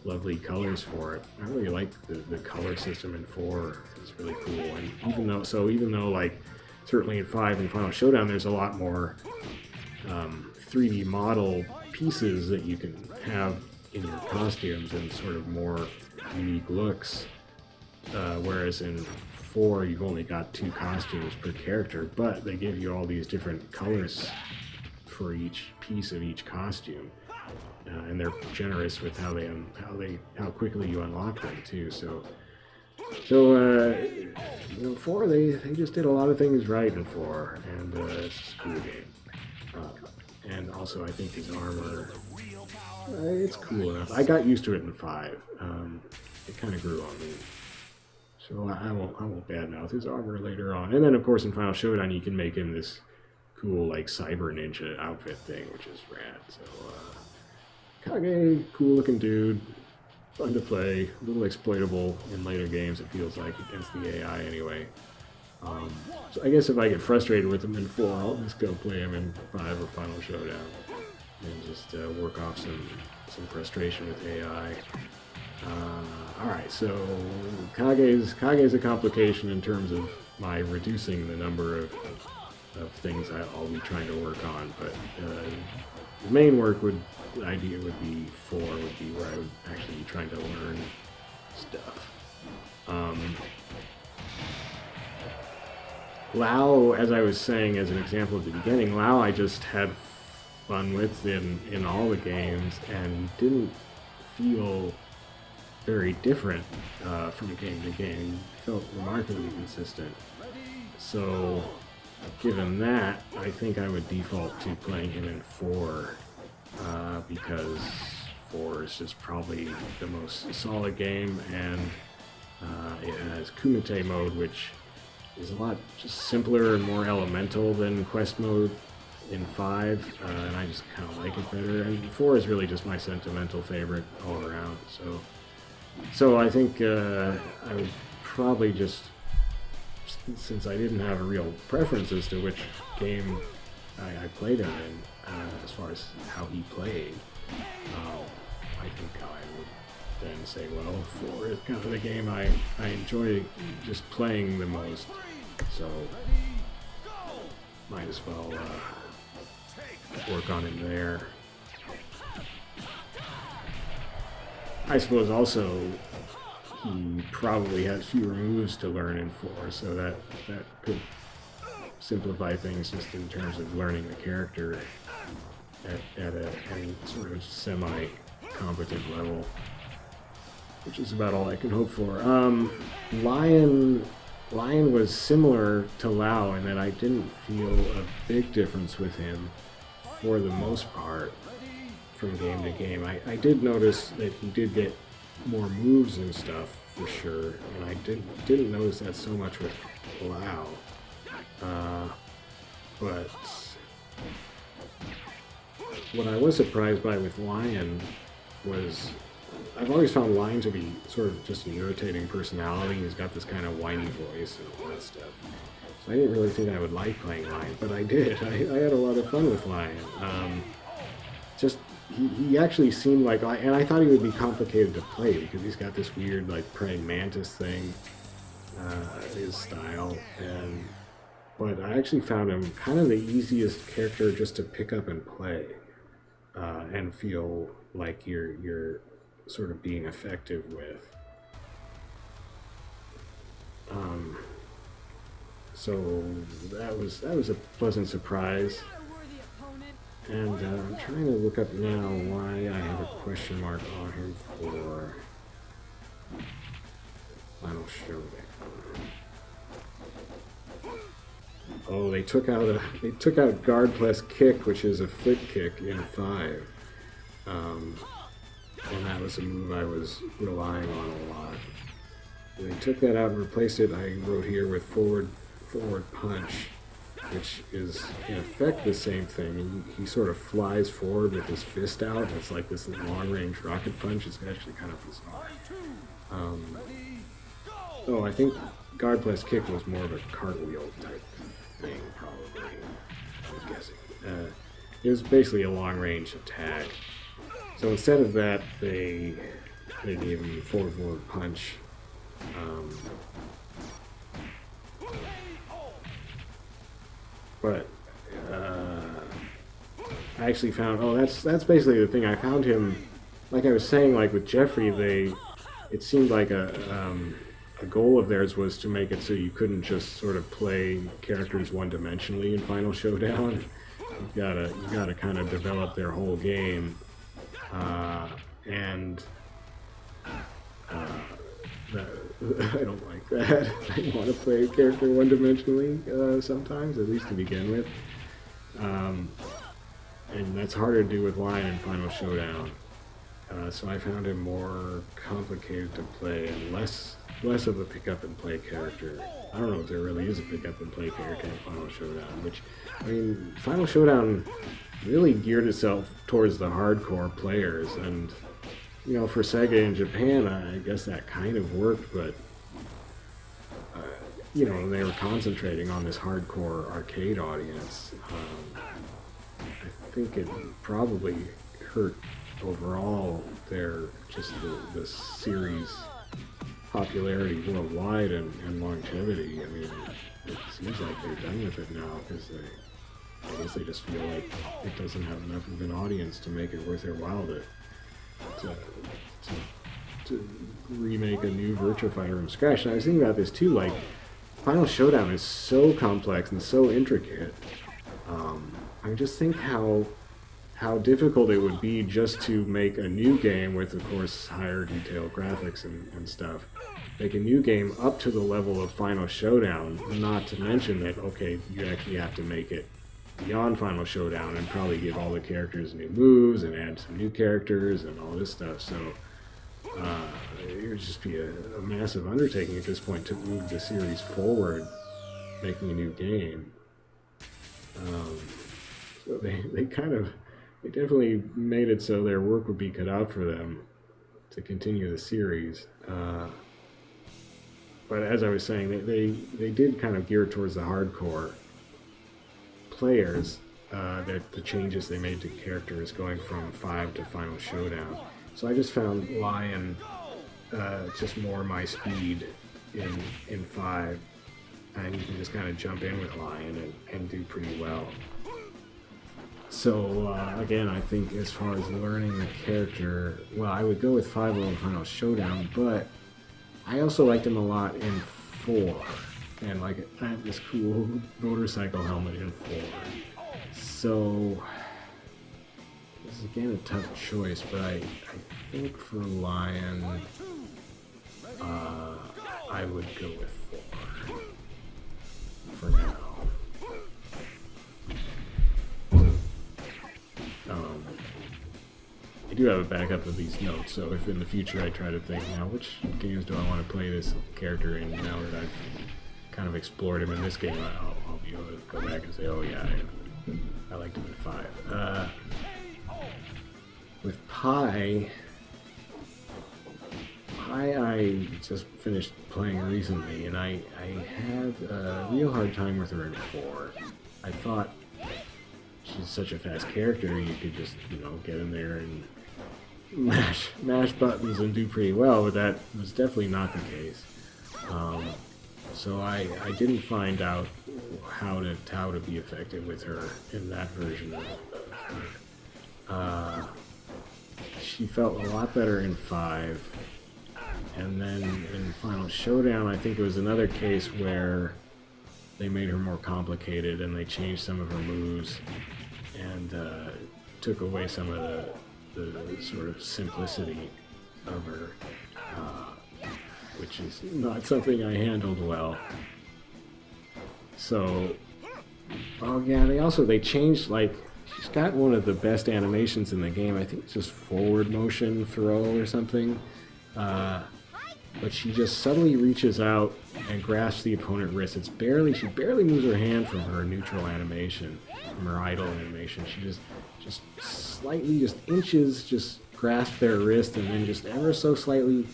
lovely colors for it. I really like the color system in 4. It's really cool. And even though like certainly in 5 and Final Showdown, there's a lot more 3D model pieces that you can have in your costumes and sort of more unique looks. Whereas in 4, you've only got 2 costumes per character, but they give you all these different colors for each piece of each costume, and they're generous with how quickly you unlock them too. So you know, 4 they just did a lot of things right in 4, and it's just a cool game. And also, I think his armor, it's cool enough. I got used to it in 5. It kind of grew on me. So I won't badmouth his armor later on. And then, of course, in Final Showdown, you can make him this cool, like, cyber ninja outfit thing, which is rad. So, Kage, cool-looking dude, fun to play, a little exploitable in later games, it feels like, against the AI anyway. So I guess if I get frustrated with him in 4, I'll just go play him in 5 or Final Showdown and just work off some frustration with AI. Alright, so Kage's a complication in terms of my reducing the number of things I'll be trying to work on, but the main idea would be 4, would be where I would actually be trying to learn stuff. Lao, as I was saying as an example at the beginning, Lao I just had fun with in all the games and didn't feel very different from game to game. Felt remarkably consistent. So, given that, I think I would default to playing him in 4, because 4 is just probably the most solid game, and it has Kumite mode, which is a lot just simpler and more elemental than quest mode in 5, and I just kind of like it better. And 4 is really just my sentimental favorite all around. So I think I would probably just, since I didn't have a real preference as to which game I played him in, as far as how he played, I think I would then say, well, 4 is kind of the game I enjoy just playing the most, so might as well work on him there. I suppose also he probably has fewer moves to learn in 4, so that could simplify things just in terms of learning the character at a sort of semi-competent level, which is about all I can hope for. Lion was similar to Lao in that I didn't feel a big difference with him for the most part from game to game. I did notice that he did get more moves and stuff for sure, and I didn't notice that so much with Lao. But what I was surprised by with Lion was I've always found Lion to be sort of just an irritating personality. He's got this kind of whiny voice and all that stuff. So I didn't really think I would like playing Lion, but I did. I had a lot of fun with Lion. Just he actually seemed like, and I thought he would be complicated to play because he's got this weird like praying mantis thing, his style, but I actually found him kind of the easiest character just to pick up and play, and feel like you're sort of being effective with. So that was a pleasant surprise. And I'm trying to look up now why I have a question mark on him for Final Showdown. Oh, they took out guard plus kick, which is a flick kick in 5. And that was a move I was relying on a lot. When they took that out and replaced it, I wrote here with forward punch, which is in effect the same thing. He sort of flies forward with his fist out. It's like this long-range rocket punch. It's actually kind of bizarre. I think guard plus kick was more of a cartwheel type thing, probably. I'm guessing. It was basically a long-range attack. So instead of that, they gave him forward punch. But I actually found, that's basically the thing. I found him, like I was saying, like with Jeffry, it seemed like a goal of theirs was to make it so you couldn't just sort of play characters one-dimensionally in Final Showdown. You gotta kind of develop their whole game, and I don't like that. I want to play a character one-dimensionally sometimes, at least to begin with. And that's harder to do with Lion in Final Showdown. So I found him more complicated to play and less of a pick-up-and-play character. I don't know if there really is a pick-up-and-play character in Final Showdown, which, I mean, Final Showdown really geared itself towards the hardcore players, and you know, for Sega in Japan, I guess that kind of worked, but you know, they were concentrating on this hardcore arcade audience. I think it probably hurt overall the series popularity worldwide and longevity. I mean, it seems like they're done with it now because I guess they just feel like it doesn't have enough of an audience to make it worth their while to remake a new Virtua Fighter from scratch. And I was thinking about this too, like, Final Showdown is so complex and so intricate. I just think how difficult it would be just to make a new game with, of course, higher detailed graphics and stuff. Make a new game up to the level of Final Showdown, not to mention that, okay, you actually have to make it beyond Final Showdown and probably give all the characters new moves and add some new characters and all this stuff. So it would just be a massive undertaking at this point to move the series forward, making a new game. So they definitely made it so their work would be cut out for them to continue the series. But as I was saying, they did kind of gear towards the hardcore players, that the changes they made to characters going from 5 to Final Showdown. So I just found Lion just more my speed in 5, and you can just kind of jump in with Lion and do pretty well. So again, I think as far as learning the character, well, I would go with 5 over Final Showdown, but I also liked him a lot in 4. And like, I have this cool motorcycle helmet in 4. So this is again a tough choice, but I think for Lion, I would go with 4 for now. I do have a backup of these notes, so if in the future I try to think, now which games do I want to play this character in now that I've kind of explored him in this game, I'll be able to go back and say, oh yeah, I liked him in 5. With Pi, I just finished playing recently, and I had a real hard time with her in 4. I thought she's such a fast character, you could just, you know, get in there and mash buttons and do pretty well, but that was definitely not the case. So I didn't find out how to be effective with her in that version of her. She felt a lot better in 5, and then in Final Showdown I think it was another case where they made her more complicated and they changed some of her moves and took away some of the sort of simplicity of her, which is not something I handled well. So, oh yeah, they changed, like, she's got one of the best animations in the game. I think it's just forward motion throw or something. But she just suddenly reaches out and grasps the opponent's wrist. She barely moves her hand from her neutral animation, from her idle animation. She just slightly, just inches, just grasps their wrist and then just ever so slightly,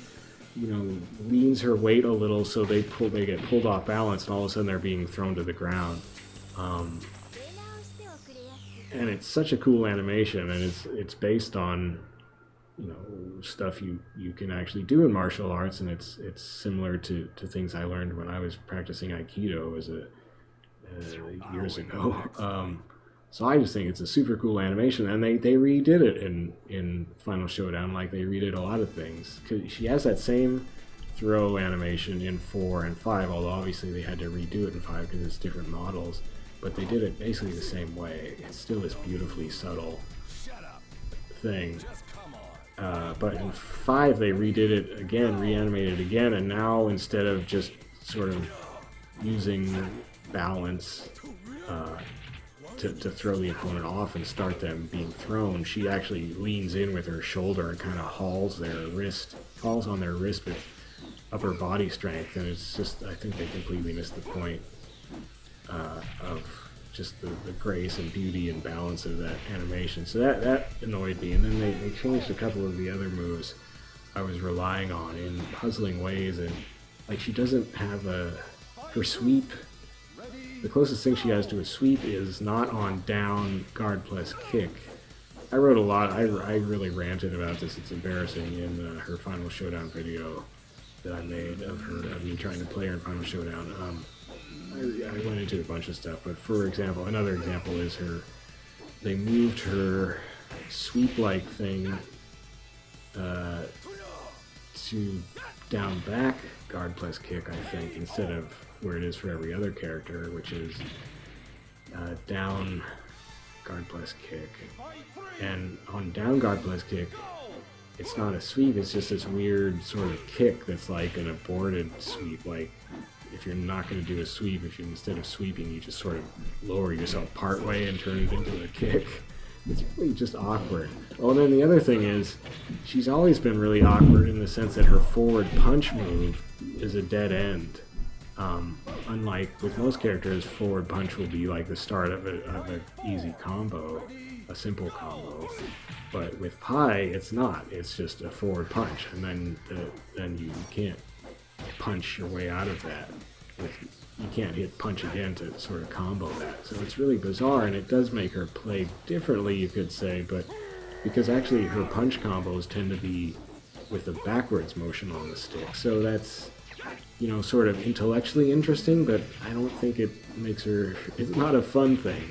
you know, leans her weight a little so they get pulled off balance and all of a sudden they're being thrown to the ground. And it's such a cool animation, and it's based on, you know, stuff you can actually do in martial arts, and it's similar to things I learned when I was practicing Aikido years ago. So I just think it's a super cool animation, and they redid it in Final Showdown, like they redid a lot of things. 'Cause she has that same throw animation in 4 and 5, although obviously they had to redo it in 5 because it's different models. But they did it basically the same way. It's still this beautifully subtle thing. But in 5 they redid it again, reanimated it again, and now instead of just sort of using balance to throw the opponent off and start them being thrown, she actually leans in with her shoulder and kind of hauls on their wrist with upper body strength, and it's just, I think they completely missed the point of just the grace and beauty and balance of that animation. So that annoyed me, and then they changed a couple of the other moves I was relying on in puzzling ways, and like she doesn't have her sweep. The closest thing she has to a sweep is not on down guard plus kick. I wrote a lot, I really ranted about this, it's embarrassing, in her Final Showdown video that I made of me trying to play her in Final Showdown. I went into a bunch of stuff, but for example, another example is they moved her sweep-like thing to down back guard plus kick, I think, instead of where it is for every other character, which is down guard plus kick. And on down guard plus kick, it's not a sweep, it's just this weird sort of kick that's like an aborted sweep. Like, if you're not going to do a sweep, if you instead of sweeping, you just sort of lower yourself part way and turn it into a kick. It's really just awkward. Well, then the other thing is, she's always been really awkward in the sense that her forward punch move is a dead end. Unlike with most characters, forward punch will be like the start of an easy combo, a simple combo. But with Pi, it's not. It's just a forward punch, and then you can't punch your way out of that. You can't hit punch again to sort of combo that. So it's really bizarre, and it does make her play differently, you could say, but because actually her punch combos tend to be with a backwards motion on the stick. So that's, you know, sort of intellectually interesting, but I don't think it makes her, it's not a fun thing.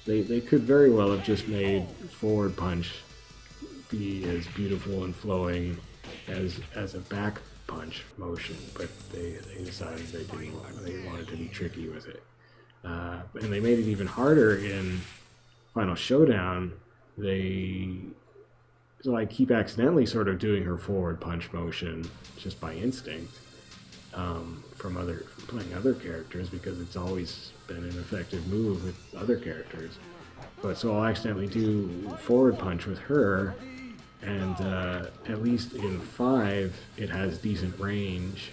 They could very well have just made forward punch be as beautiful and flowing as a back punch motion, but they decided they wanted to be tricky with it. And they made it even harder in Final Showdown. So I keep accidentally sort of doing her forward punch motion just by instinct from playing other characters, because it's always been an effective move with other characters. But so I'll accidentally do forward punch with her, and at least in 5 it has decent range.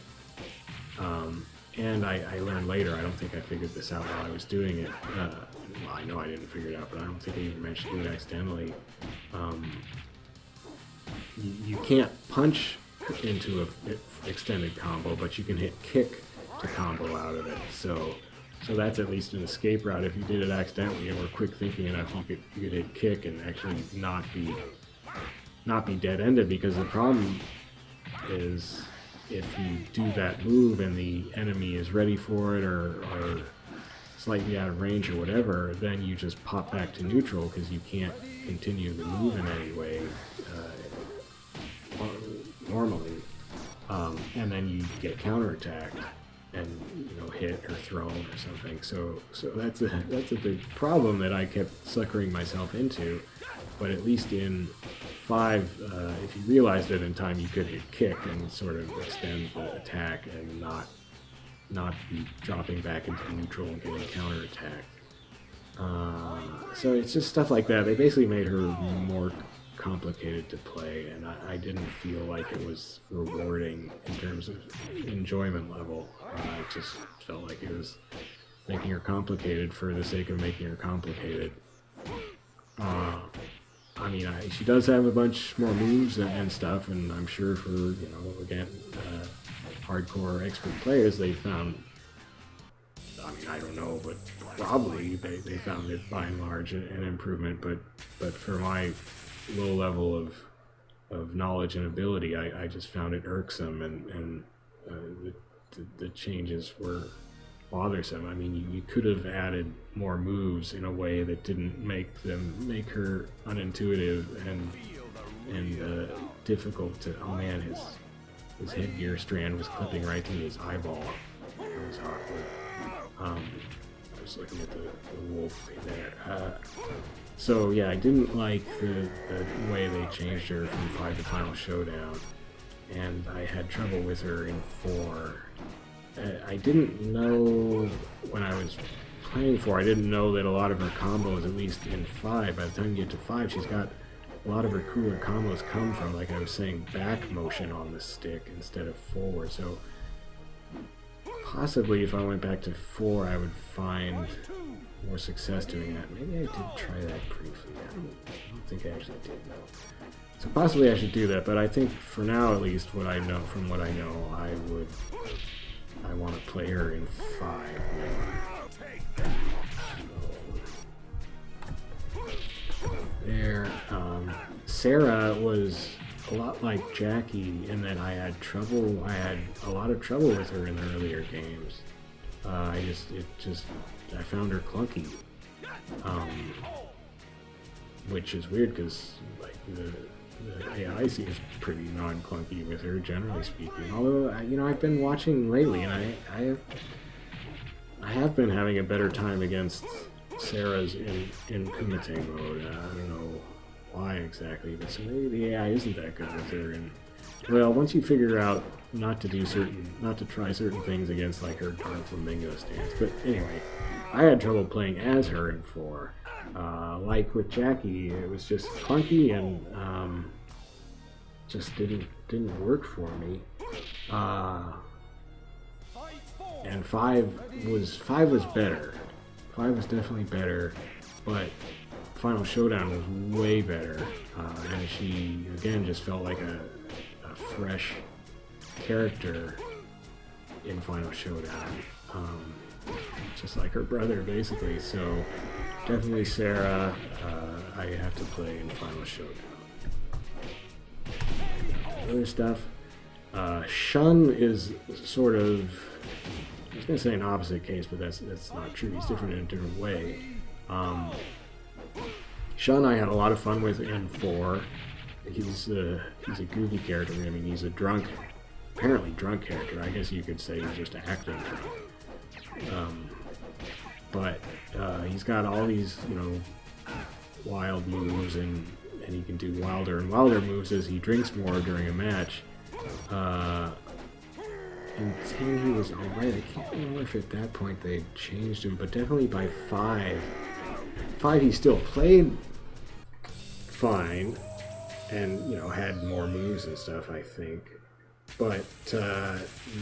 And I learned later, I don't think I figured this out while I was doing it. Well, I know I didn't figure it out, but I don't think I even managed to do it accidentally. You can't punch into a extended combo, but you can hit kick to combo out of it. So that's at least an escape route. If you did it accidentally and were quick thinking enough, you could hit kick and actually not be dead-ended, because the problem is if you do that move and the enemy is ready for it or slightly out of range or whatever, then you just pop back to neutral because you can't continue the move in any way normally, and then you get counterattacked and hit or thrown or something. So that's a big problem that I kept suckering myself into. But at least in 5, if you realized it in time, you could hit kick and sort of extend the attack and not be dropping back into neutral and getting counterattacked. So it's just stuff like that. They basically made her more complicated to play, and I didn't feel like it was rewarding in terms of enjoyment level. It just felt like it was making her complicated for the sake of making her complicated. I mean, she does have a bunch more moves and stuff, and I'm sure for, again, hardcore expert players, they found, I mean, I don't know, but probably they found it by and large an improvement, but for my low level of knowledge and ability, I just found it irksome, and the changes were bothersome. I mean, you could have added more moves in a way that didn't make her unintuitive and difficult to. Oh man, his headgear strand was clipping right through his eyeball. It was awkward. I was looking at the wolf there. So yeah, I didn't like the way they changed her from 5 to Final Showdown, and I had trouble with her in 4. I didn't know when I was playing 4, I didn't know that a lot of her combos, at least in 5, by the time you get to 5, she's got a lot of her cooler combos come from, like I was saying, back motion on the stick instead of forward. So possibly if I went back to 4, I would find more success doing that. Maybe I did try that briefly. I don't think I actually did, though. So possibly I should do that, but I think for now, at least, from what I know, I want to play her in 5. There. Sarah was a lot like Jacky in that I had a lot of trouble with her in the earlier games. I found her clunky. Which is weird because like the AI seems pretty non-clunky with her, generally speaking. Although, I've been watching lately, and I have been having a better time against Sarah's in Kumite mode. I don't know why exactly, but so maybe the AI isn't that good with her. And well, once you figure out not to try certain things against like her darn flamingo stance. But anyway, I had trouble playing as her in 4. Like with Jacky, it was just clunky and just didn't work for me. And 5 was better. 5 was definitely better, but Final Showdown was way better. And she again just felt like a fresh character in Final Showdown. Just like her brother, basically. So definitely Sarah, I have to play in Final Showdown. Other stuff. Shun is sort of, I was going to say an opposite case, but that's not true. He's different in a different way. Shun I had a lot of fun with in 4. He's a goofy character. I mean, he's a apparently drunk character. I guess you could say he's just acting drunk. But he's got all these, wild moves, and he can do wilder and wilder moves as he drinks more during a match. In 10 he was alright. I can't remember if at that point they changed him, but definitely by 5 he still played fine, and had more moves and stuff, I think. But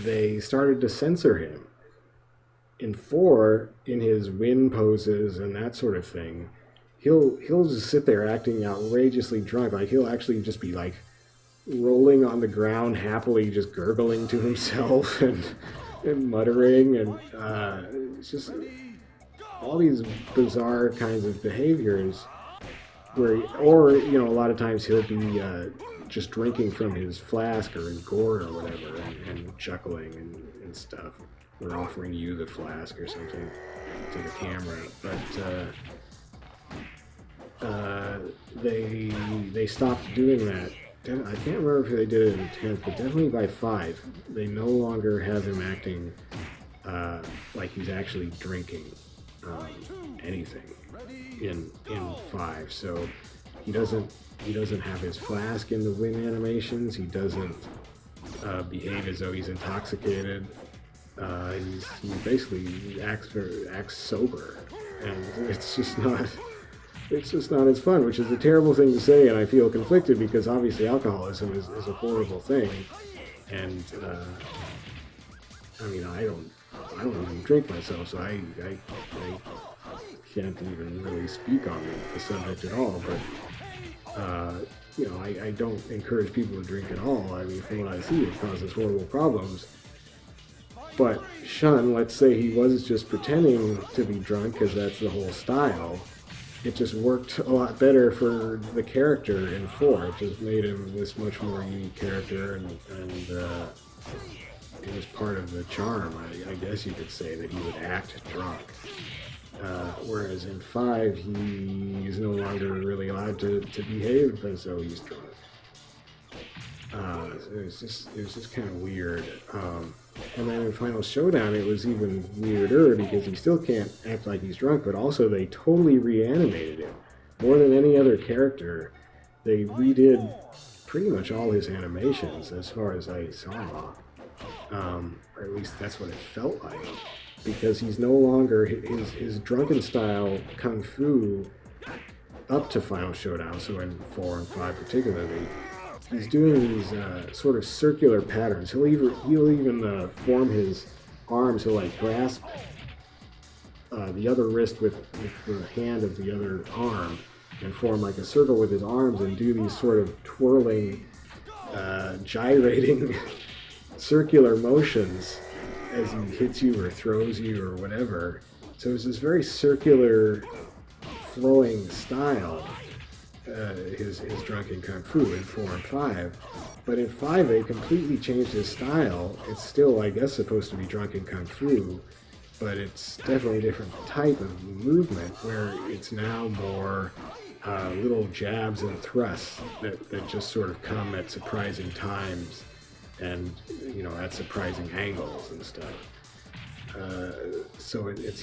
they started to censor him. In 4, in his win poses and that sort of thing, he'll just sit there acting outrageously drunk. Like he'll actually just be like rolling on the ground happily, just gurgling to himself and muttering, and it's just all these bizarre kinds of behaviors where, or a lot of times he'll be just drinking from his flask or his gourd or whatever, and chuckling and stuff, or offering you the flask or something to the camera. But they stopped doing that. I can't remember if they did it in 10th, but definitely by 5, they no longer have him acting like he's actually drinking anything in 5. So he doesn't have his flask in the win animations. He doesn't behave as though he's intoxicated. He basically acts sober, and it's just not as fun, which is a terrible thing to say, and I feel conflicted because obviously alcoholism is a horrible thing, and I mean I don't even drink myself, so I can't even really speak on the subject at all. But I don't encourage people to drink at all. I mean, from what I see, it causes horrible problems. But Shun, let's say he was just pretending to be drunk because that's the whole style. It just worked a lot better for the character in 4. It just made him this much more unique character, and it was part of the charm, I guess you could say, that he would act drunk. Whereas in 5, he is no longer really allowed to behave as though he's drunk. It was just kind of weird. And then in Final Showdown, it was even weirder because he still can't act like he's drunk, but also they totally reanimated him. More than any other character, they redid pretty much all his animations as far as I saw. Or at least that's what it felt like. Because he's no longer, his drunken style kung fu up to Final Showdown, so in 4 and 5 particularly, he's doing these sort of circular patterns. He'll even form his arms. He'll like grasp the other wrist with the hand of the other arm and form like a circle with his arms and do these sort of twirling, gyrating circular motions as he hits you or throws you or whatever. So it's this very circular, flowing style. His drunken kung fu in 4 and 5, but in 5 they completely changed his style. It's still, I guess, supposed to be drunken kung fu, but it's definitely a different type of movement where it's now more little jabs and thrusts that just sort of come at surprising times and at surprising angles and stuff. So it's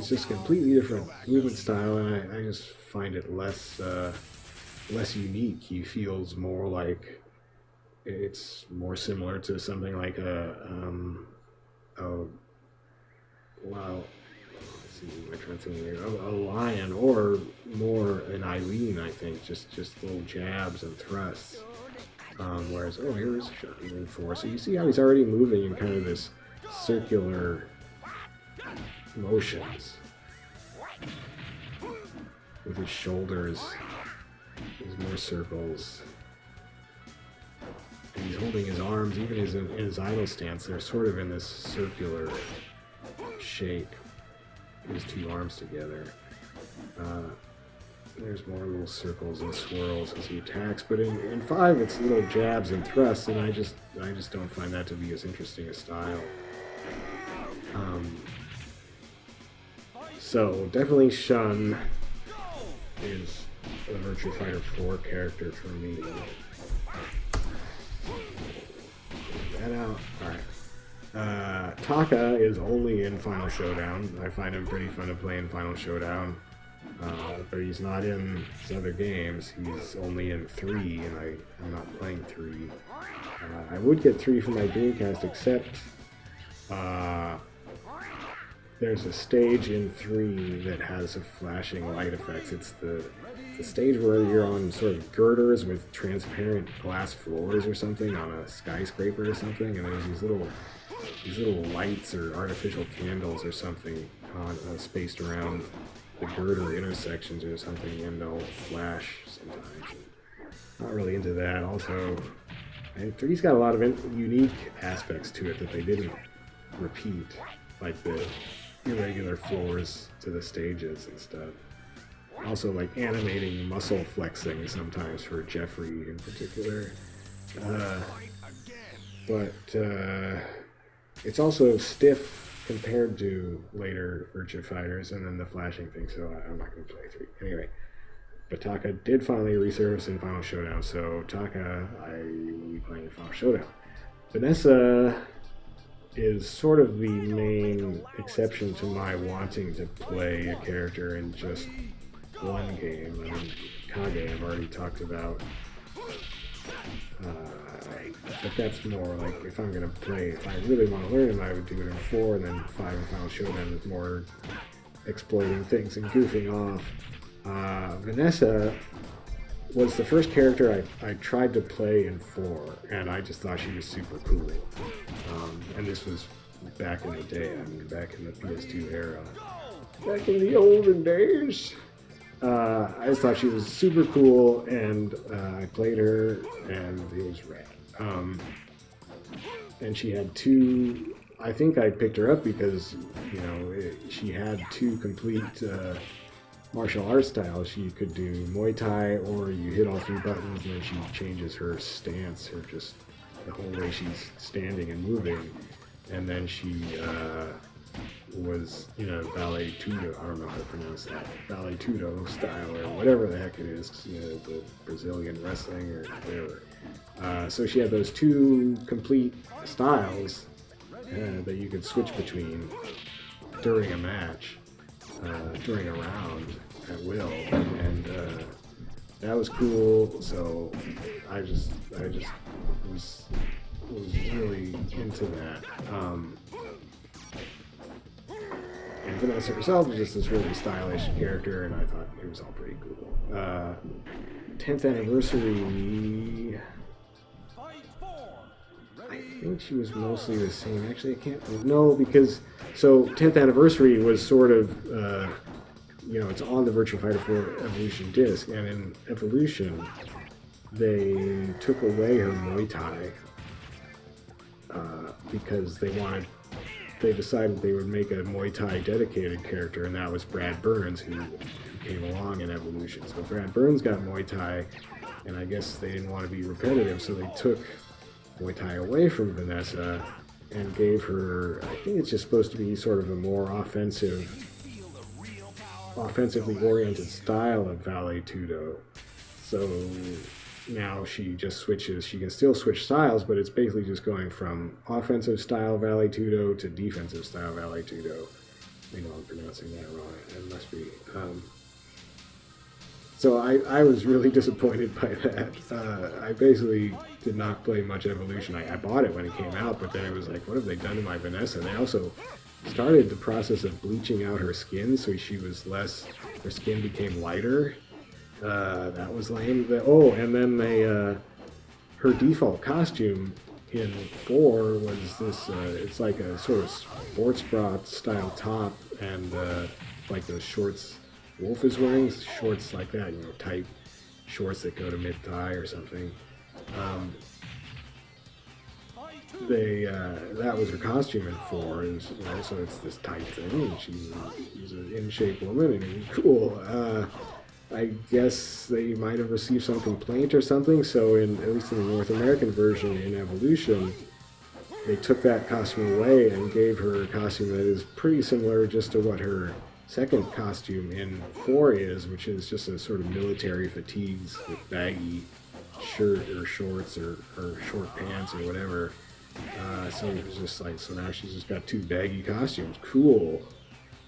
just a completely different movement style, and I just find it less unique. He feels more like it's more similar to something like a lion, or more an Eileen, I think, just little jabs and thrusts. Whereas, here is Shun in 4. So you see how he's already moving in kind of this circular motions with his shoulders. There's more circles. And he's holding his arms, even in his idle stance, they're sort of in this circular shape. His 2 arms together. There's more little circles and swirls as he attacks, but in 5 it's little jabs and thrusts, and I just don't find that to be as interesting a style. So definitely Shun is a Virtua Fighter 4 character for me. Get that out. Alright. Taka is only in Final Showdown. I find him pretty fun to play in Final Showdown. But he's not in his other games. He's only in 3, and I'm not playing 3. I would get 3 for my Dreamcast, except there's a stage in 3 that has a flashing light effects. It's the stage where you're on sort of girders with transparent glass floors or something on a skyscraper or something, and there's these little lights or artificial candles or something spaced around the girder intersections or something, and they'll flash sometimes. not really into that. Also, and 3's got a lot of unique aspects to it that they didn't repeat, like the irregular floors to the stages and stuff. Also, like animating muscle flexing sometimes for Jeffry in particular. But it's also stiff compared to later Virtua Fighters, and then the flashing thing, so I'm not going to play 3. Anyway, but Taka did finally resurface in Final Showdown, so Taka, I will be playing in Final Showdown. Vanessa is sort of the main exception to my wanting to play a character in just one game. I mean, Kage I've already talked about. But that's more like if I'm going to play, if I really want to learn him, I would do it in 4, and then 5 in Final Showdown is more exploiting things and goofing off. Vanessa was the first character I tried to play in 4, and I just thought she was super cool. And this was back in the day, I mean, back in the PS2 era. Back in the olden days. I just thought she was super cool, and I played her, and it was rad. And she had 2. I think I picked her up because, you know, she had 2 complete martial arts styles. She could do Muay Thai, or you hit all 3 buttons, and then she changes her stance, or just the whole way she's standing and moving. And then she was, you know, ballet tudo, I don't know how to pronounce that, ballet tudo style, or whatever the heck it is, you know, the Brazilian wrestling or whatever. So she had those 2 complete styles that you could switch between during a match, during a round at will, and that was cool. So I just was really into that. And Vanessa herself was just this really stylish character, and I thought it was all pretty cool. 10th anniversary, I think she was mostly the same. Actually, I can't, no, because, so 10th anniversary was sort of, you know, it's on the Virtua Fighter 4 Evolution disc, and in Evolution, they took away her Muay Thai, because they decided they would make a Muay Thai dedicated character, and that was Brad Burns, who came along in Evolution. So Brad Burns got Muay Thai, and I guess they didn't want to be repetitive, so they took Muay Thai away from Vanessa and gave her, I think it's just supposed to be sort of a more offensively oriented style of Vale Tudo. So now she just switches, she can still switch styles, but it's basically just going from offensive style Vale Tudo to defensive style Vale Tudo. I know I'm pronouncing that wrong, it must be. So I was really disappointed by that. I basically did not play much Evolution. I bought it when it came out, but then it was like, what have they done to my Vanessa? They also started the process of bleaching out her skin, so she was less, her skin became lighter. That was lame. And then they, her default costume in 4 was this, it's like a sort of sports bra style top, and like those shorts Wolf is wearing, shorts like that, you know, tight shorts that go to mid-thigh or something. That was her costume in 4, and, you know, so it's this tight thing, and she's an in-shape woman, and it was cool. I guess they might have received some complaint or something, so at least in the North American version in Evolution, they took that costume away and gave her a costume that is pretty similar just to what her second costume in 4 is, which is just a sort of military fatigues with baggy shirt or shorts or short pants or whatever. So it was just like, so now she's just got 2 baggy costumes. Cool.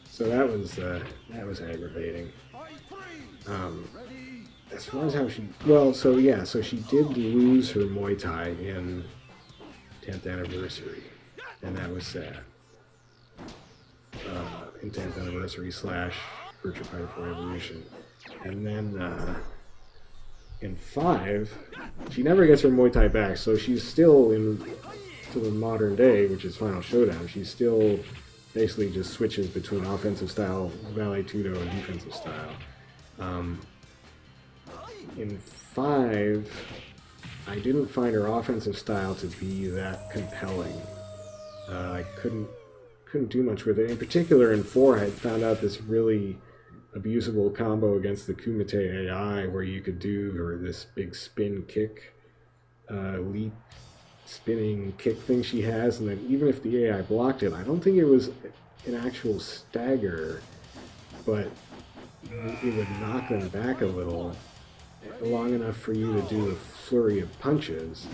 So that was aggravating. As far as how she, well, so yeah, so she did lose her Muay Thai in 10th anniversary, and that was sad. In 10th anniversary / Virtua Fighter 4 Evolution. And then in 5, she never gets her Muay Thai back, so she's still to the modern day, which is Final Showdown. She's still basically just switches between offensive style Vale Tudo and defensive style. In 5, I didn't find her offensive style to be that compelling. I couldn't do much with it. In particular, in 4, I had found out this really abusable combo against the Kumite AI where you could do this big spin kick, leap spinning kick thing she has, and then even if the AI blocked it, I don't think it was an actual stagger, but it would knock them back a little, long enough for you to do a flurry of punches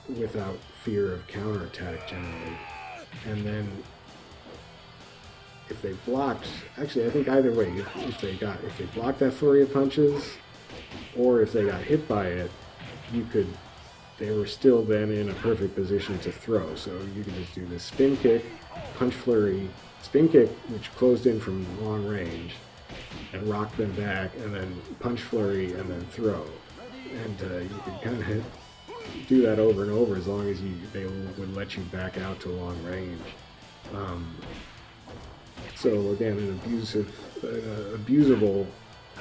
without fear of counterattack generally. And then if they blocked, actually I think either way, if they blocked that flurry of punches, or if they got hit by it, they were still then in a perfect position to throw. So you could just do this spin kick, punch flurry, spin kick, which closed in from long range, and rock them back, and then punch flurry, and then throw. And you could kind of do that over and over as long as they would let you back out to long range. So again, an abusable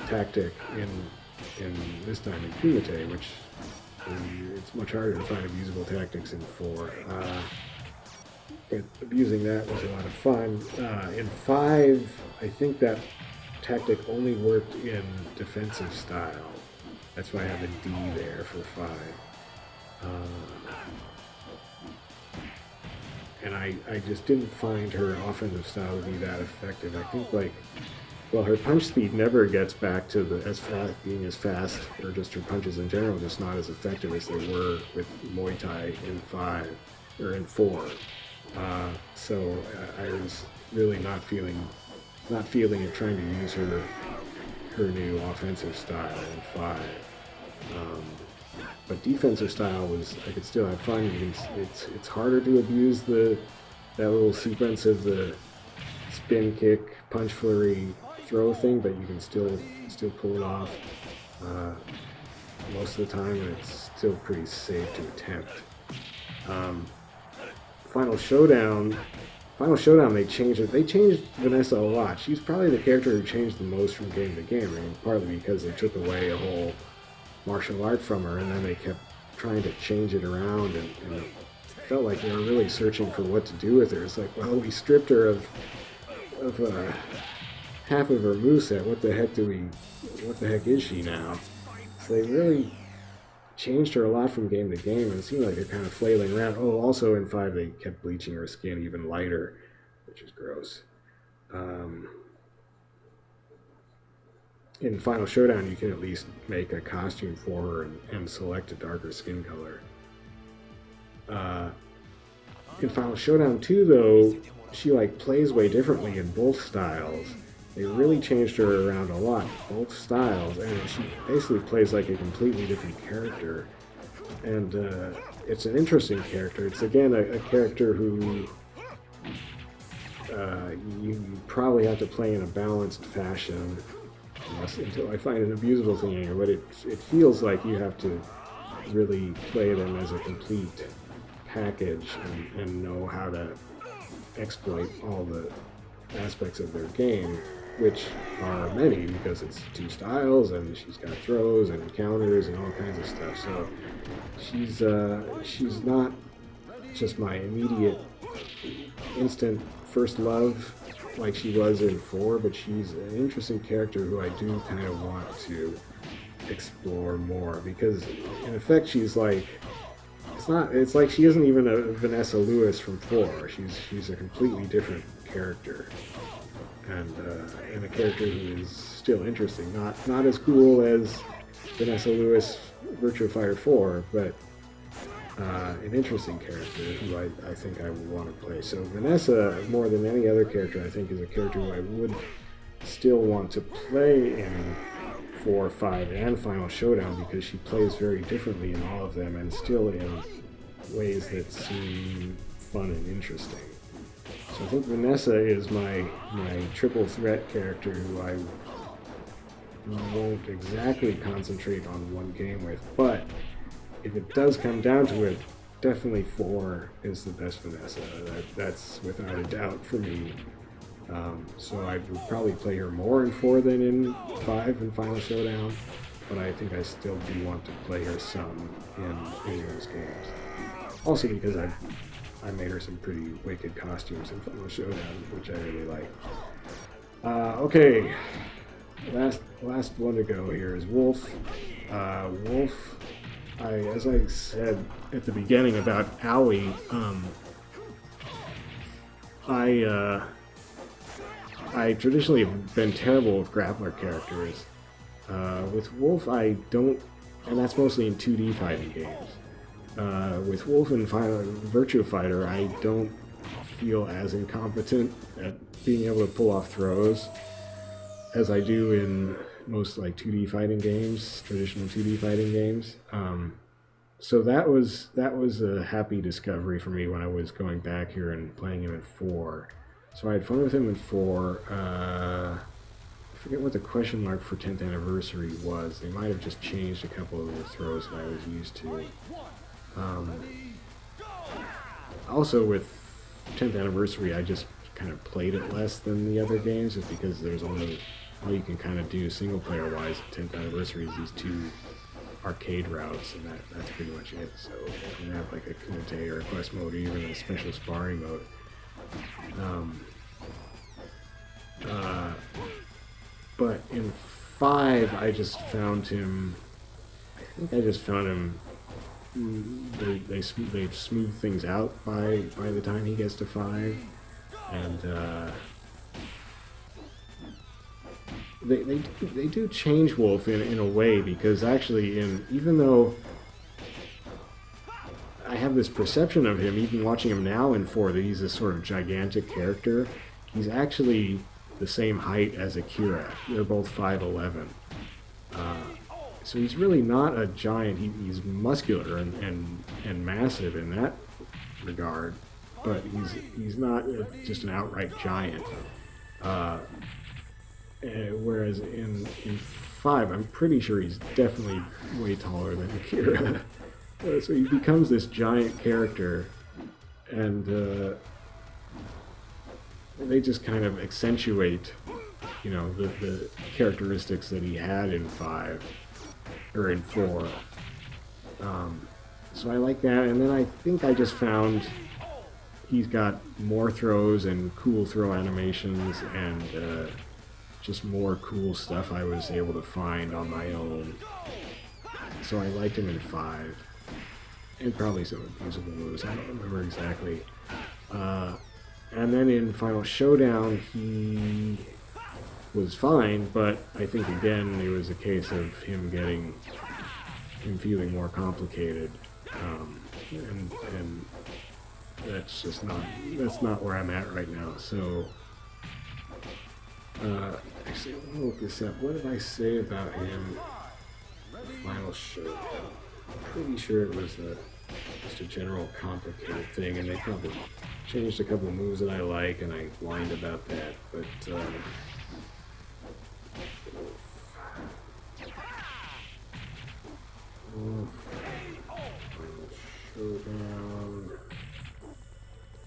tactic in this time in Kumite, which it's much harder to find abusable tactics in 4. But abusing that was a lot of fun. In 5, I think that tactic only worked in defensive style. That's why I have a D there for 5. And I just didn't find her offensive style to be that effective. I think her punch speed never gets back to being as fast, or just her punches in general, just not as effective as they were with Muay Thai in 5 or in 4. So I was really not feeling it trying to use her new offensive style in 5. But defensive style I could still have fun. It's harder to abuse that little sequence of the spin kick, punch flurry, throw thing, but you can still pull it off most of the time, and it's still pretty safe to attempt. Final Showdown, they changed it. They changed Vanessa a lot. She's probably the character who changed the most from game to game. I mean, partly because they took away a whole martial art from her, and then they kept trying to change it around, and it felt like they were really searching for what to do with her. It's like, well, we stripped her of half of her moveset. What the heck is she now? So they really changed her a lot from game to game, and it seemed like they're kind of flailing around. Oh, also in 5 they kept bleaching her skin even lighter, which is gross. In Final Showdown, you can at least make a costume for her and select a darker skin color. In Final Showdown 2, though, she plays way differently in both styles. They really changed her around a lot, both styles, and she basically plays like a completely different character. And it's an interesting character. It's again a character who you probably have to play in a balanced fashion. Until I find an abusable thing here, but it feels like you have to really play them as a complete package and know how to exploit all the aspects of their game, which are many because it's 2 styles and she's got throws and counters and all kinds of stuff. So she's not just my immediate instant first love like she was in 4, but she's an interesting character who I do kind of want to explore more, because in effect she's it's like she isn't even a Vanessa Lewis from 4. She's a completely different character, and a character who is still interesting, not as cool as Vanessa Lewis Virtua Fighter 4, but an interesting character who I think I would want to play. So Vanessa, more than any other character, I think is a character who I would still want to play in 4, 5, and Final Showdown, because she plays very differently in all of them, and still in ways that seem fun and interesting. So I think Vanessa is my triple threat character who I won't exactly concentrate on one game with, but if it does come down to it, definitely 4 is the best Vanessa. That's without a doubt for me. So I would probably play her more in 4 than in 5 and Final Showdown. but I think I still do want to play her some in those games. Also because I made her some pretty wicked costumes in Final Showdown, which I really like. Okay, last one to go here is Wolf. Wolf, as I said at the beginning about Owie, I traditionally have been terrible with grappler characters. With Wolf, I don't, and that's mostly in 2D fighting games. With Wolf and Virtua Fighter, I don't feel as incompetent at being able to pull off throws as I do in most like 2D fighting games, traditional 2D fighting games. So that was a happy discovery for me when I was going back here and playing him in 4. So I had fun with him in 4. I forget what the question mark for 10th anniversary was. They might have just changed a couple of the throws that I was used to. Also with 10th anniversary, I just kind of played it less than the other games, just because there's only all you can kind of do single player wise at 10th anniversary is these 2 arcade routes, and that's pretty much it. So you can have like a Kumite or a quest mode, or even a special sparring mode. But in 5, I just found him. I think I just found him. They've smoothed things out by the time he gets to 5, and they do change Wolf in a way, because actually even though I have this perception of him, even watching him now in 4, that he's this sort of gigantic character, he's actually the same height as Akira. They're both 5'11". So he's really not a giant. He's muscular and massive in that regard, but he's not just an outright giant. Whereas in 5, I'm pretty sure he's definitely way taller than Akira. So he becomes this giant character, and they just kind of accentuate, the characteristics that he had in 5 or in 4. So I like that, and then I think I just found he's got more throws and cool throw animations and just more cool stuff I was able to find on my own. So I liked him in 5. And probably some usable moves, I don't remember exactly. And then in Final Showdown, he was fine, but I think again it was a case of him feeling more complicated, and that's not where I'm at right now. So actually, I'm gonna look this up. What did I say about him? Final Showdown. I'm pretty sure it was just a general complicated thing, and they probably changed a couple of moves that I like, and I whined about that, but Showdown.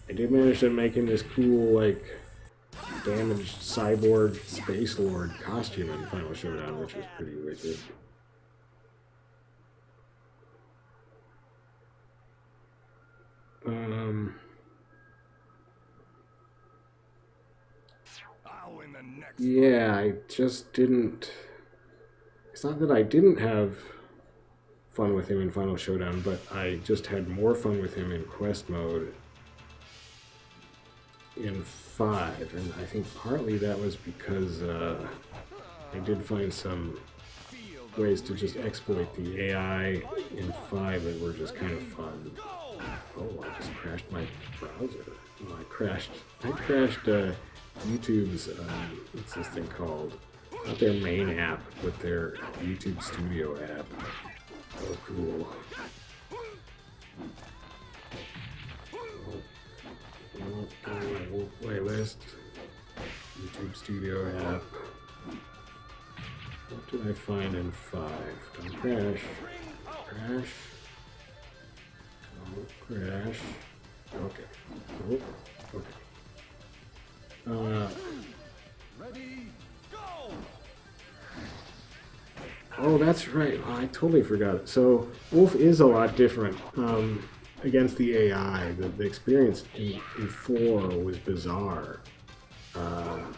I did manage to make him this cool, like, damaged cyborg space lord costume in Final Showdown, which was pretty wicked. Yeah, I just didn't. It's not that I didn't have fun with him in Final Showdown, but I just had more fun with him in quest mode in 5, and I think partly that was because I did find some ways to just exploit the AI in 5 that were just kind of fun. Oh, I just crashed my browser. Oh, I crashed YouTube's, what's this thing called? Not their main app, but their YouTube Studio app. Oh, cool. Playlist. YouTube Studio app. What did I find in 5? Don't crash. Crash. Don't crash. Okay. Oh, okay. Ready, go! Oh, that's right. I totally forgot it. So Wolf is a lot different against the AI. The experience in 4 was bizarre. And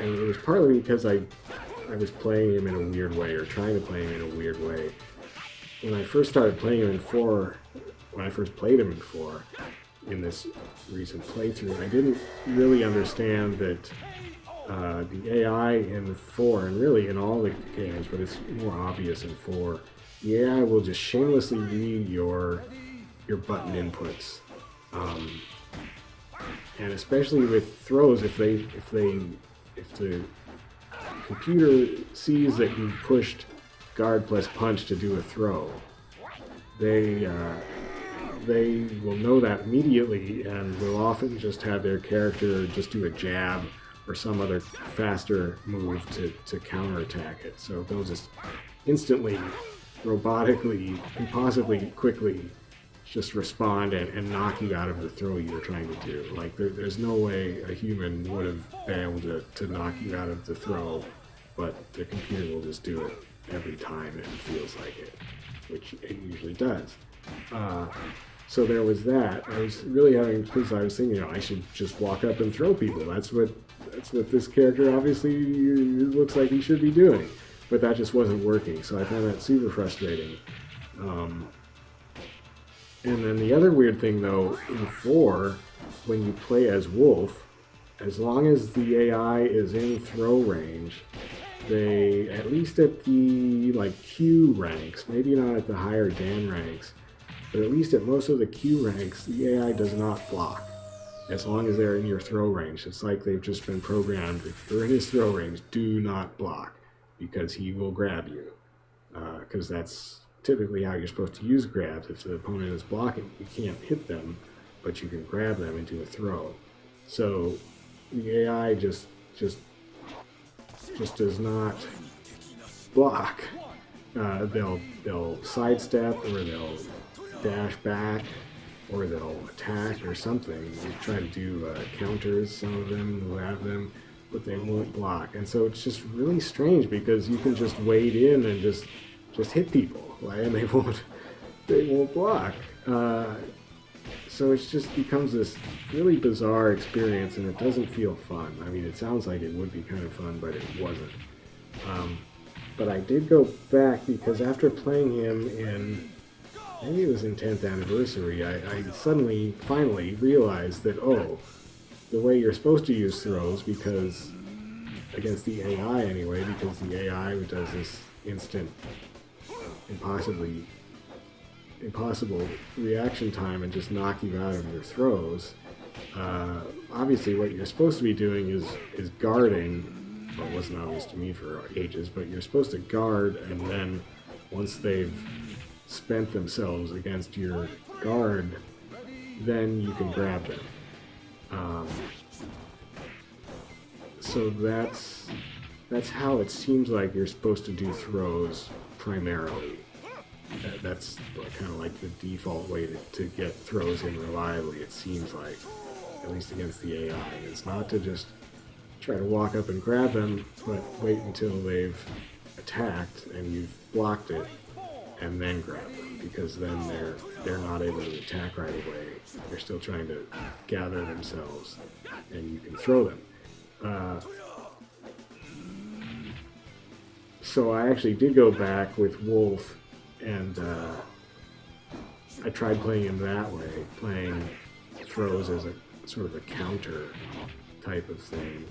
it was partly because I was playing him in a weird way, or trying to play him in a weird way. When I first started playing him in 4, when I first played him in 4, in this recent playthrough, I didn't really understand that the AI in 4, and really in all the games, but it's more obvious in 4, the AI will just shamelessly read your button inputs. And especially with throws, if the computer sees that you've pushed guard plus punch to do a throw, they will know that immediately and will often just have their character just do a jab or some other faster move to counterattack it. So they'll just instantly, robotically, impossibly quickly just respond and knock you out of the throw you were trying to do. Like, there's no way a human would have been able to knock you out of the throw, but the computer will just do it every time and it feels like it, which it usually does. So there was that. I was really having, because I was thinking, I should just walk up and throw people. That's what this character obviously looks like he should be doing. But that just wasn't working, so I found that super frustrating. And then the other weird thing, though, in 4, when you play as Wolf, as long as the AI is in throw range, they, at least at the Q ranks, maybe not at the higher Dan ranks, but at least at most of the Q ranks, the AI does not block, as long as they're in your throw range. It's like they've just been programmed, if you're in his throw range, do not block, because he will grab you. Because that's typically how you're supposed to use grabs. If the opponent is blocking, you can't hit them, but you can grab them into a throw. So the AI just does not block. They'll sidestep, or they'll dash back, or they'll attack or something. They try to do counters, some of them will have them, but they won't block. And so it's just really strange, because you can just wade in and just hit people, and they won't block. So it just becomes this really bizarre experience, and it doesn't feel fun. I mean, it sounds like it would be kind of fun, but it wasn't. But I did go back, because after playing him in, maybe it was in 10th Anniversary, I suddenly, finally realized that, the way you're supposed to use throws, because, against the AI anyway, because the AI does this instant, impossible reaction time and just knock you out of your throws. Obviously what you're supposed to be doing is guarding. Well, it wasn't obvious to me for ages, but you're supposed to guard, and then once they've spent themselves against your guard, then you can grab them. So that's how it seems like you're supposed to do throws primarily. That's kind of like the default way to get throws in reliably, it seems like, at least against the AI. It's not to just try to walk up and grab them, but wait until they've attacked and you've blocked it, and then grab them, because then they're not able to attack right away. They're still trying to gather themselves, and you can throw them. So I actually did go back with Wolf, and I tried playing him that way, playing throws as a sort of a counter type of thing,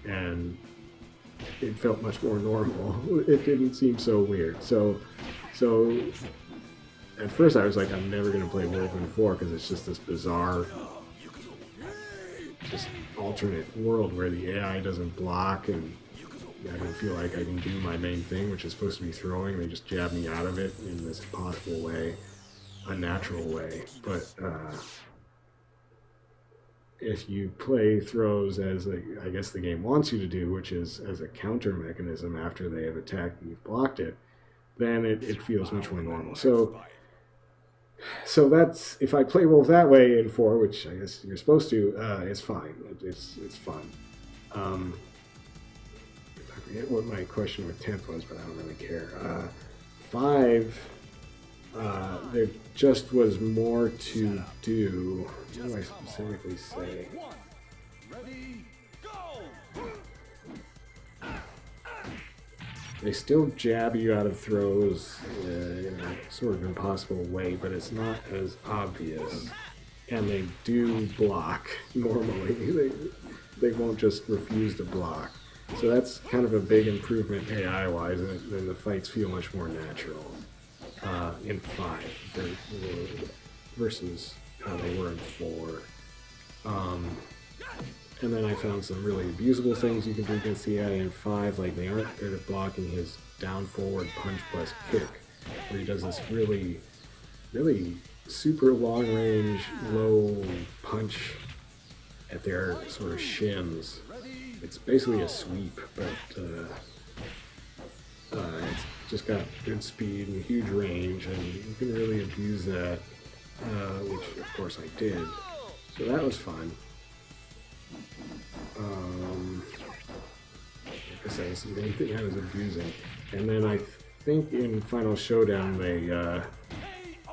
and it felt much more normal. It didn't seem so weird. So at first I was like, I'm never going to play Wolf in 4, because it's just this bizarre, just alternate world where the AI doesn't block, and I don't feel like I can do my main thing, which is supposed to be throwing. They just jab me out of it in this impossible way, unnatural way. But if you play throws as I guess the game wants you to do, which is as a counter mechanism after they have attacked and you've blocked it, then it feels much more normal. So that's, if I play Wolf that way in 4, which I guess you're supposed to, it's fine. It's fun. forget what my question with 10th was, but I don't really care. 5, there just was more to do. What do I specifically say? They still jab you out of throws in a sort of impossible way, but it's not as obvious. And they do block normally. They won't just refuse to block. So that's kind of a big improvement AI-wise, and then the fights feel much more natural in 5 versus how they were in 4. And then I found some really abusable things you can do against the AI in 5, like they aren't good at blocking his down forward punch plus kick, where he does this really, really super long range, low punch at their sort of shins. It's basically a sweep, but it's just got good speed and huge range, and you can really abuse that, which of course I did. So that was fun. Like I said, this is the only thing I was abusing. And then I think in Final Showdown they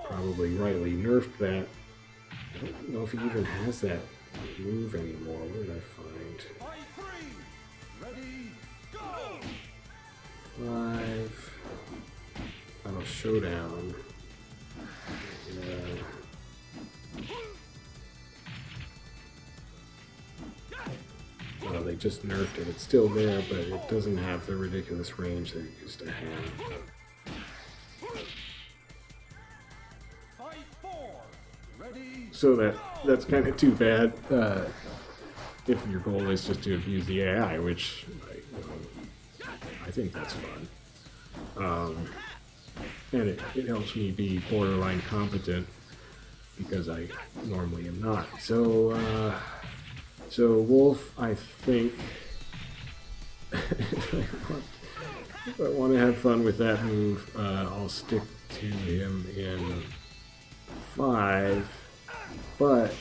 probably rightly nerfed that. I don't know if he even has that move anymore. Where did I find? 5. Final Showdown. They just nerfed it. It's still there, but it doesn't have the ridiculous range that it used to have. So that's kind of too bad if your goal is just to abuse the AI, which I think that's fun. And it helps me be borderline competent because I normally am not. So Wolf, I think, if I want to have fun with that move, I'll stick to him in 5, but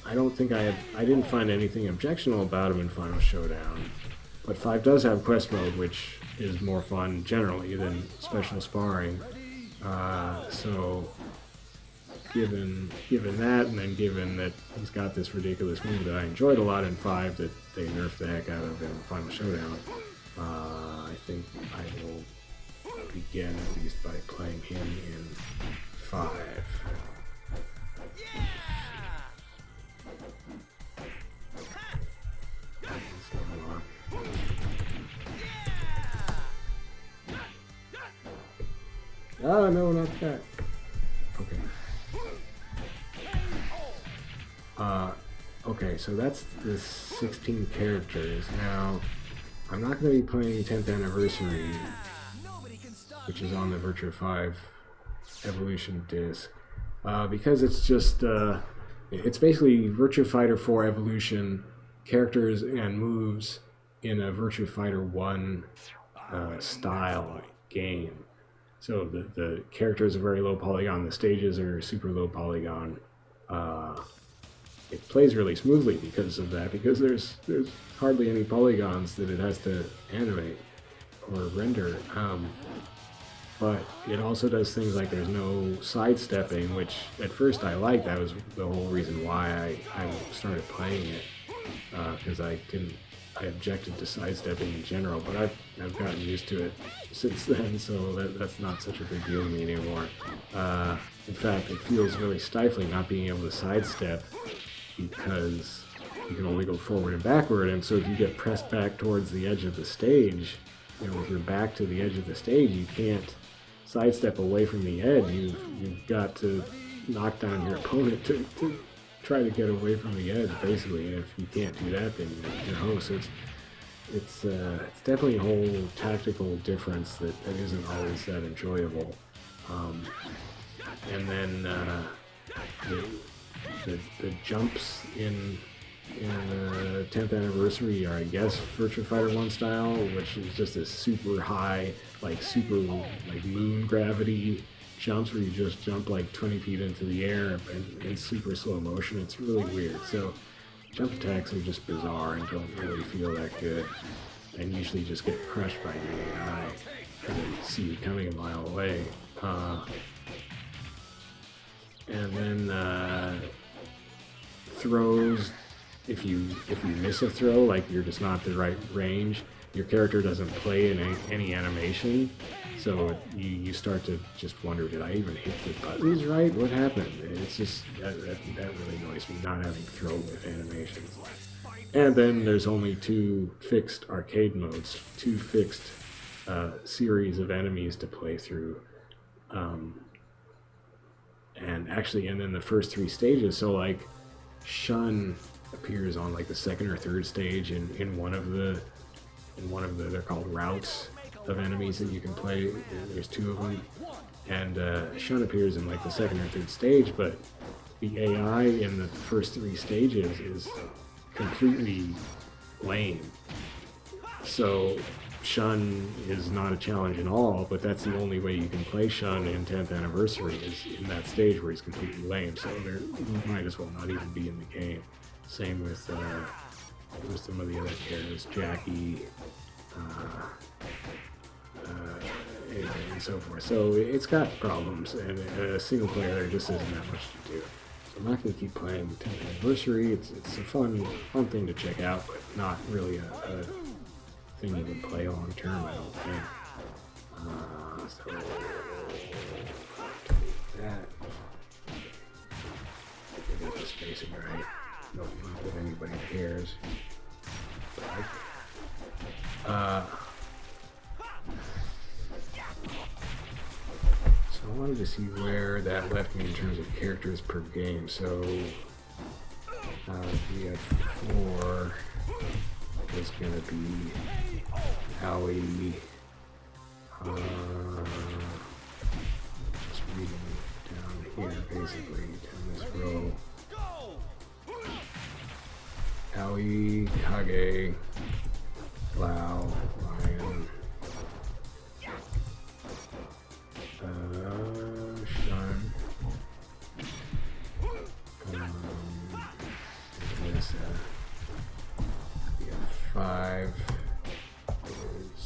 I don't think I didn't find anything objectionable about him in Final Showdown. But 5 does have quest mode, which is more fun generally than special sparring. So given that, and then given that he's got this ridiculous move that I enjoyed a lot in 5 that they nerfed the heck out of in Final Showdown, I think I will begin at least by playing him in 5. Ah, no, not that. Okay. Okay, so that's the 16 characters. Now, I'm not going to be playing 10th Anniversary, which is on the Virtua 5 Evolution disc, because it's just, it's basically Virtua Fighter 4 Evolution characters and moves in a Virtua Fighter 1 style game. So the characters are very low polygon, the stages are super low polygon. It plays really smoothly because of that, because there's hardly any polygons that it has to animate or render. But it also does things like there's no sidestepping, which at first I liked. That was the whole reason why I started playing it, because I objected to sidestepping in general, but I've gotten used to it since then, so that's not such a big deal to me anymore. In fact, it feels really stifling not being able to sidestep, because you can only go forward and backward, and so if you get pressed back towards the edge of the stage, with your back to the edge of the stage, you can't sidestep away from the edge. You've got to knock down your opponent to try to get away from the edge, basically. And if you can't do that, then you're host. So it's definitely a whole tactical difference that isn't always that enjoyable. And then the jumps in 10th Anniversary are, I guess, Virtua Fighter 1 style, which is just a super high, super moon gravity jumps where you just jump 20 feet into the air in super slow motion. It's really weird. So jump attacks are just bizarre and don't really feel that good. and usually just get crushed by the AI because they see you coming a mile away. And then throws, if you miss a throw, like you're just not the right range, your character doesn't play in any animation, so you start to just wonder, did I even hit the buttons right? What happened? It's just, that really annoys me, not having throw with animations. And then there's only 2 fixed arcade modes, 2 fixed series of enemies to play through. And then the first 3 stages, so like Shun appears on like the 2nd or 3rd stage in one of the they're called routes of enemies that you can play. There's 2 of them, and Shun appears in like the 2nd or 3rd stage, but the AI in the first 3 stages is completely lame. So Shun is not a challenge at all, but that's the only way you can play Shun in 10th Anniversary is in that stage where he's completely lame, so you might as well not even be in the game. Same with some of the other characters, Jacky, and so forth. So it's got problems, and a single player there just isn't that much to do. So I'm not going to keep playing 10th Anniversary. It's a fun thing to check out, but not really a thing you can play long term, I don't think. So that. I get the spacing right. Not that anybody cares. So I wanted to see where that left me in terms of characters per game. So VF4 is going to be Howie. Just reading down here, basically, down this row. Howie, Kage, Lau, Lion, Shun, Vanessa, VF5 is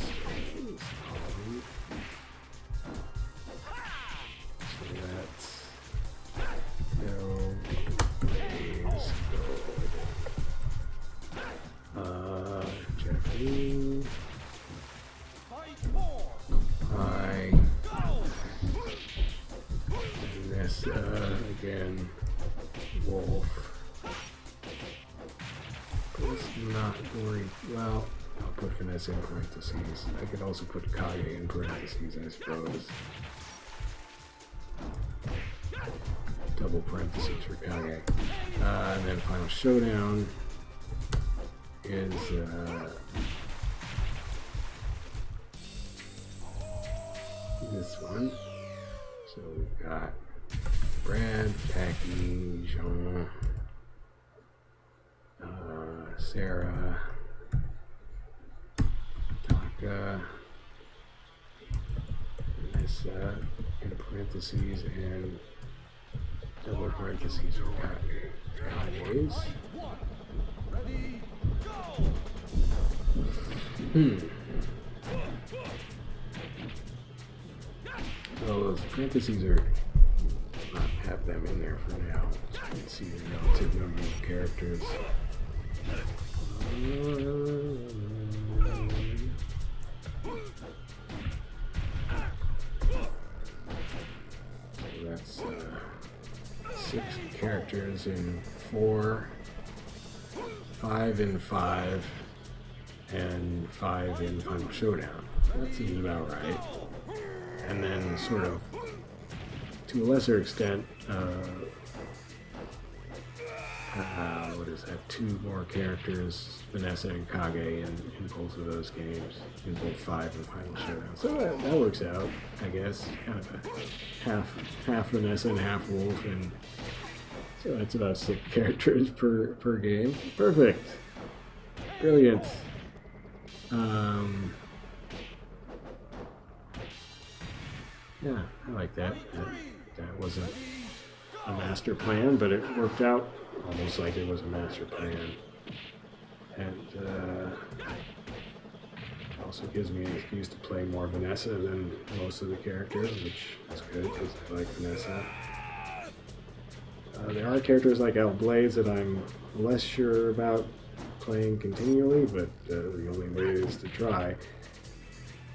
so that's no plays Jeffry, hi, Vanessa again, Wolf. Let's not worry. Well, I'll put Vanessa in parentheses. I could also put Kage in parentheses, I suppose. Double parentheses for Kage. And then final showdown is this one. So we've got Brad, Jacky, Jean, Sarah, Taka, Vanessa in parentheses and double parentheses for Kage's. So those parentheses are not have them in there for now. So you can see the relative number of characters. So that's 6 characters in 4, 5 in 5, and 5 in Final Showdown. That seems about right. And then sort of, to a lesser extent, what is that, 2 more characters, Vanessa and Kage in both of those games, in both 5 and Final Showdown. So that works out, I guess. Kind of a half Vanessa and half Wolf, and so that's about 6 characters per game. Perfect. Brilliant. Yeah, I like that. That wasn't a master plan, but it worked out almost like it was a master plan. And also gives me an excuse to play more Vanessa than most of the characters, which is good because I like Vanessa. There are characters like Blades that I'm less sure about playing continually, but the only way is to try.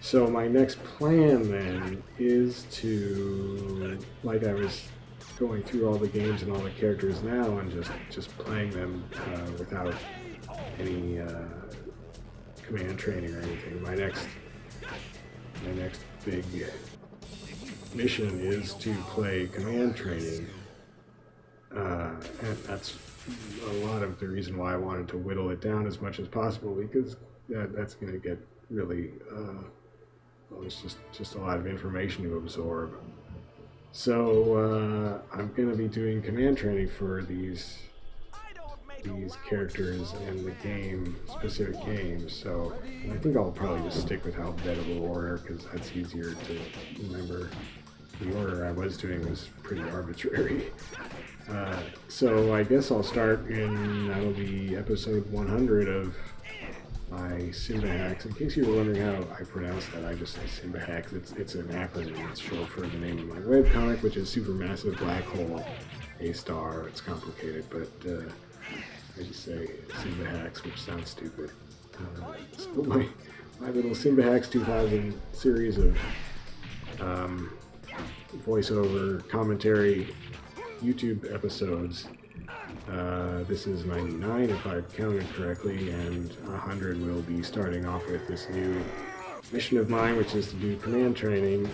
So my next plan then is to, like I was going through all the games and all the characters now and just playing them without any command training or anything. My next big mission is to play command training. And that's a lot of the reason why I wanted to whittle it down as much as possible, because that's going to get really, it's just a lot of information to absorb. So I'm going to be doing command training for these characters in the game, specific games. So I think I'll probably just stick with alphabetical order because that's easier to remember. The order I was doing was pretty arbitrary. So I guess I'll start that'll be episode 100 of my smbhax. In case you were wondering how I pronounce that, I just say smbhax. It's an acronym. It's short for the name of my webcomic, which is Supermassive Black Hole A Star. It's complicated, but I just say smbhax, which sounds stupid. So my little smbhax 2000 series of voiceover commentary YouTube episodes. This is 99 if I've counted correctly, and 100 will be starting off with this new mission of mine, which is to do command training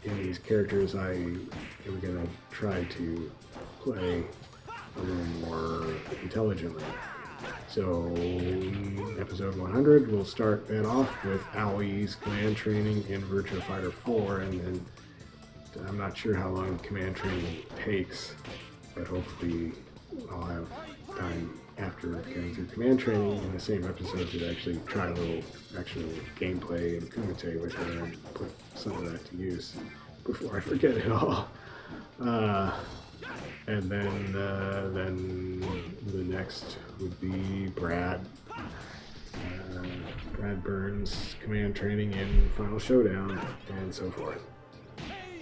in these characters I am going to try to play a little more intelligently. So episode 100, we'll start that off with Aui's command training in Virtua Fighter 4, and then I'm not sure how long command training takes, but hopefully I'll have time after getting through command training in the same episode to actually try a little actual gameplay and Kumite with her and put some of that to use before I forget it all. And then the next would be Brad Burns' command training in Final Showdown, and so forth.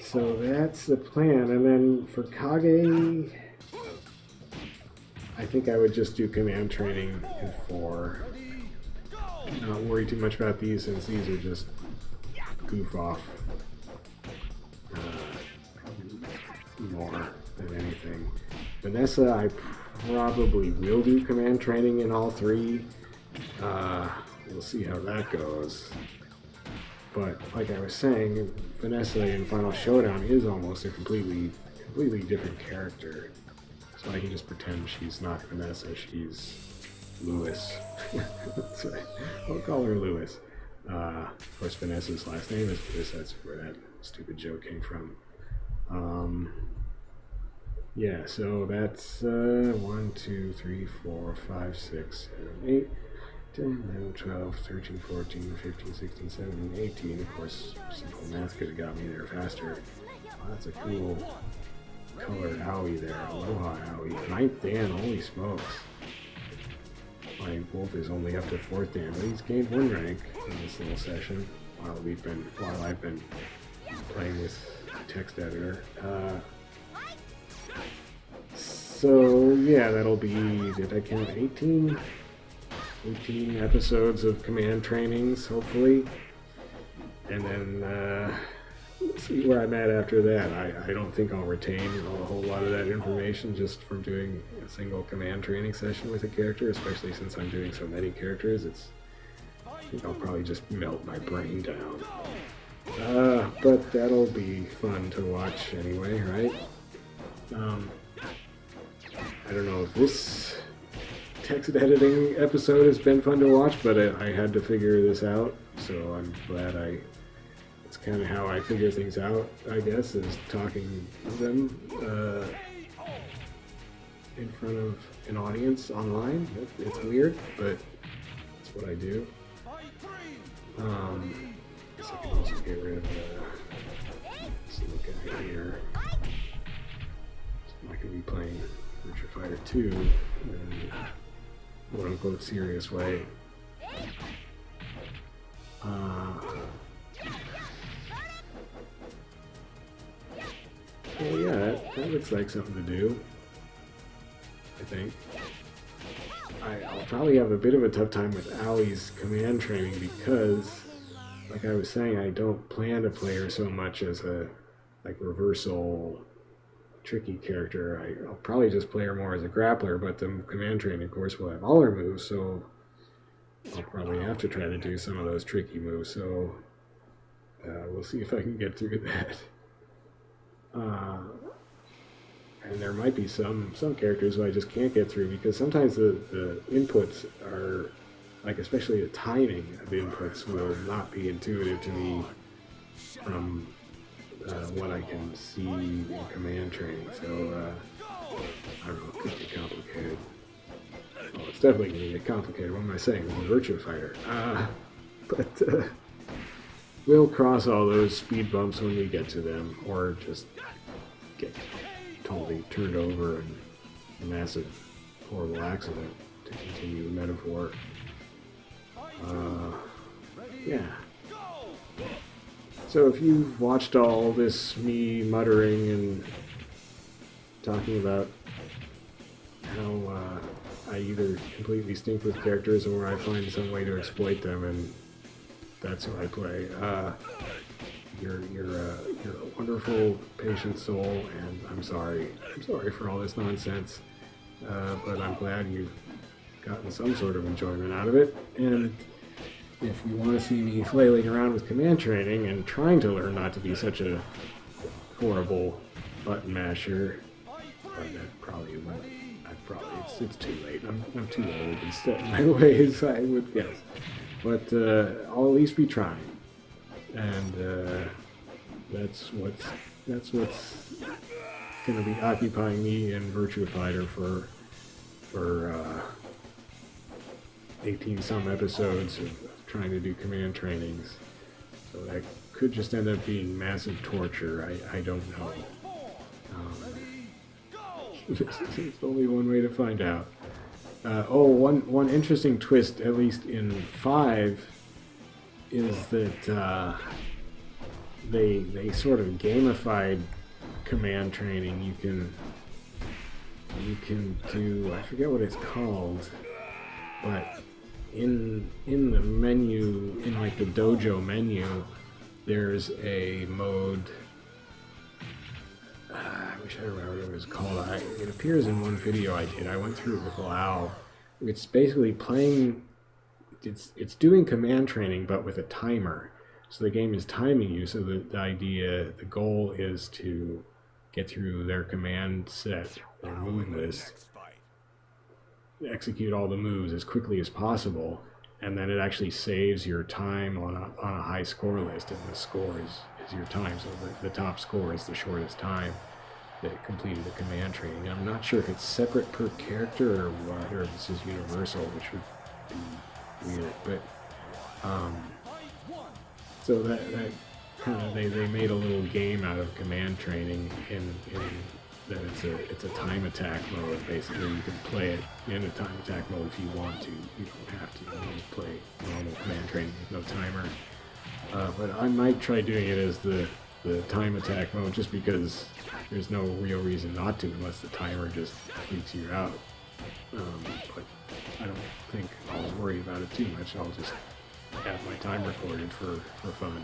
So that's the plan. And then for Kage, I think I would just do command training in 4. Not worry too much about these, since these are just goof off more than anything. Vanessa, I probably will do command training in all 3. We'll see how that goes. But like I was saying, Vanessa in Final Showdown is almost a completely different character. So I can just pretend she's not Vanessa, she's Lewis. That's right. I'll call her Lewis. Of course, Vanessa's last name is Lewis. That's where that stupid joke came from. Yeah, so that's 1, 2, 3, 4, 5, 6, 7, 8, 10, 11, 12, 13, 14, 15, 16, 17, 18. Of course, simple math could have got me there faster. Oh, that's a cool colored Aoi there. Aloha Aoi. 9th Dan, holy smokes. My wolf is only up to 4th Dan, but he's gained 1 rank in this little session while I've been playing with text editor. So yeah, that'll be, did I count 18 episodes of command trainings, hopefully. And then we'll see where I'm at after that. I don't think I'll retain a whole lot of that information just from doing a single command training session with a character, especially since I'm doing so many characters. I think I'll probably just melt my brain down. But that'll be fun to watch anyway, right? I don't know if this text editing episode has been fun to watch, but I had to figure this out, so I'm glad it's kind of how I figure things out, I guess, is talking to them in front of an audience online. It's weird, but it's what I do. I guess I can also get rid of this little guy here. So I could be playing Virtua Fighter 2 in a quote-unquote serious way. Well, yeah, that looks like something to do, I think. I'll probably have a bit of a tough time with Allie's command training because, like I was saying, I don't plan to play her so much as a reversal tricky character. I'll probably just play her more as a grappler, but the command training, of course, will have all her moves, so I'll probably have to try to do some of those tricky moves, so we'll see if I can get through that. And there might be some characters who I just can't get through because sometimes the inputs are, like especially the timing of inputs will not be intuitive to me from what I can see in command training. So I don't know, it could be complicated. Well, it's definitely going to get complicated. What am I saying? I'm a Virtua Fighter. But we'll cross all those speed bumps when we get to them, or just get totally turned over in a massive, horrible accident, to continue the metaphor. Yeah. So if you've watched all this, me muttering and talking about how I either completely stink with characters or I find some way to exploit them, and that's who I play. You're a wonderful, patient soul, and I'm sorry. I'm sorry for all this nonsense, but I'm glad you've gotten some sort of enjoyment out of it. And if you want to see me flailing around with command training and trying to learn not to be such a horrible button masher, but that probably won't. It's too late. I'm too old and set in my ways, I would guess. But I'll at least be trying. And that's what's going to be occupying me in Virtua Fighter for 18 some episodes of trying to do command trainings. So that could just end up being massive torture. I don't know. There's only one way to find out. One interesting twist, at least in 5, is that they sort of gamified command training. You can do, I forget what it's called, but in the menu, in like the dojo menu, there's a mode. I wish I remember what it was called. It appears in one video I did. I went through it with Lau. It's basically playing. It's doing command training, but with a timer. So the game is timing you. So the goal is to get through their command set, their move list, execute all the moves as quickly as possible, and then it actually saves your time on a high score list, and the score is your time. So the top score is the shortest time that completed the command training. I'm not sure if it's separate per character or what, or if this is universal, which would be weird. But so that kind of they made a little game out of command training in that it's a time attack mode. Basically, you can play it in a time attack mode if you want to. You don't have to. You can just play normal command training with no timer. But I might try doing it as the time attack mode, just because there's no real reason not to, unless the timer just freaks you out. But I don't think I'll worry about it too much. I'll just have my time recorded for fun.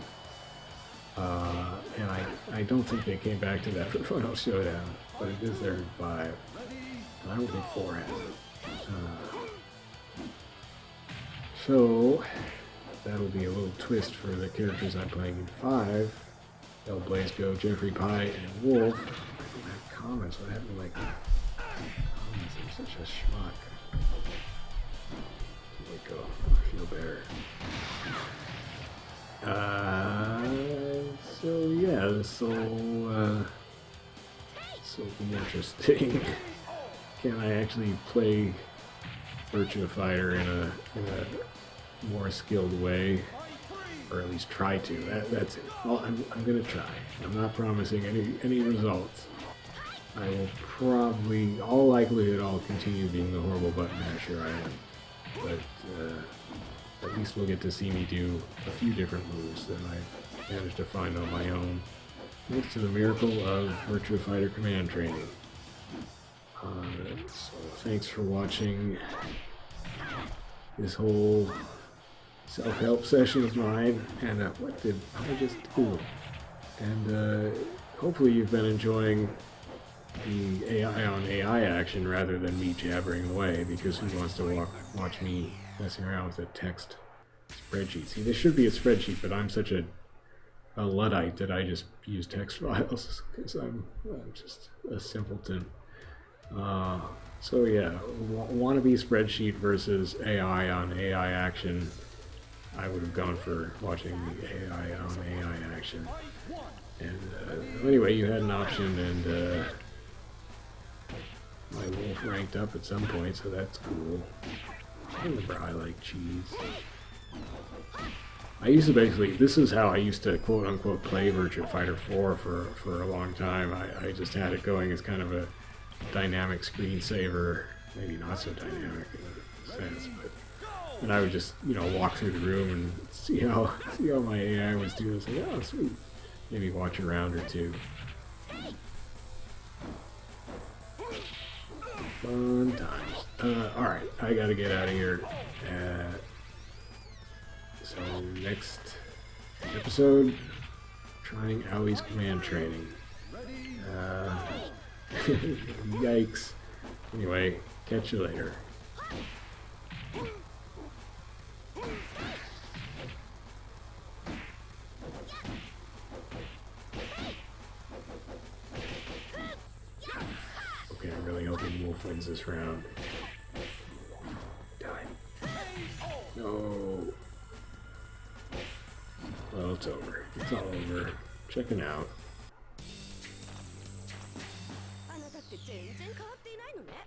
And I don't think they came back to that for Final Showdown, but it is there in 5. And I don't think 4 has it. So that'll be a little twist for the characters I'm playing in 5. El Blazgo, Jeffry, Pie, and Wolf. I don't have comments. What happened to my comments? I'm such a schmuck. There we go. I feel better. So yeah, this will be interesting. Can I actually play Virtua Fighter in a more skilled way, or at least try to? That's it. Well, I'm gonna try. I'm not promising any results. I will probably, all likelihood, I'll continue being the horrible button masher I am. But at least we'll get to see me do a few different moves that I managed to find on my own. Thanks to the miracle of Virtua Fighter command training. So thanks for watching this whole self-help session of mine, and what did I just do? And hopefully you've been enjoying the AI on AI action rather than me jabbering away, because who wants to watch me messing around with a text spreadsheet? See, this should be a spreadsheet, but I'm such a Luddite that I just use text files because I'm just a simpleton. So yeah, wannabe spreadsheet versus AI on AI action. I would have gone for watching the AI on AI action. And anyway, you had an option, and my wolf ranked up at some point, so that's cool. I remember I like cheese. I used to basically, this is how I used to quote unquote play Virtua Fighter 4 for a long time. I just had it going as kind of a dynamic screensaver, maybe not so dynamic in a sense, but and I would just, you know, walk through the room and see how my AI was doing. It's like, oh sweet, maybe watch a round or two. Fun times. Alright, I gotta get out of here. So next episode, trying Aui's command training. Yikes. Anyway, catch you later. Okay, I'm really hoping Wolf wins this round. Die. No. Well, it's over. It's all over. Checking out. あなたって全然変わっていないのね。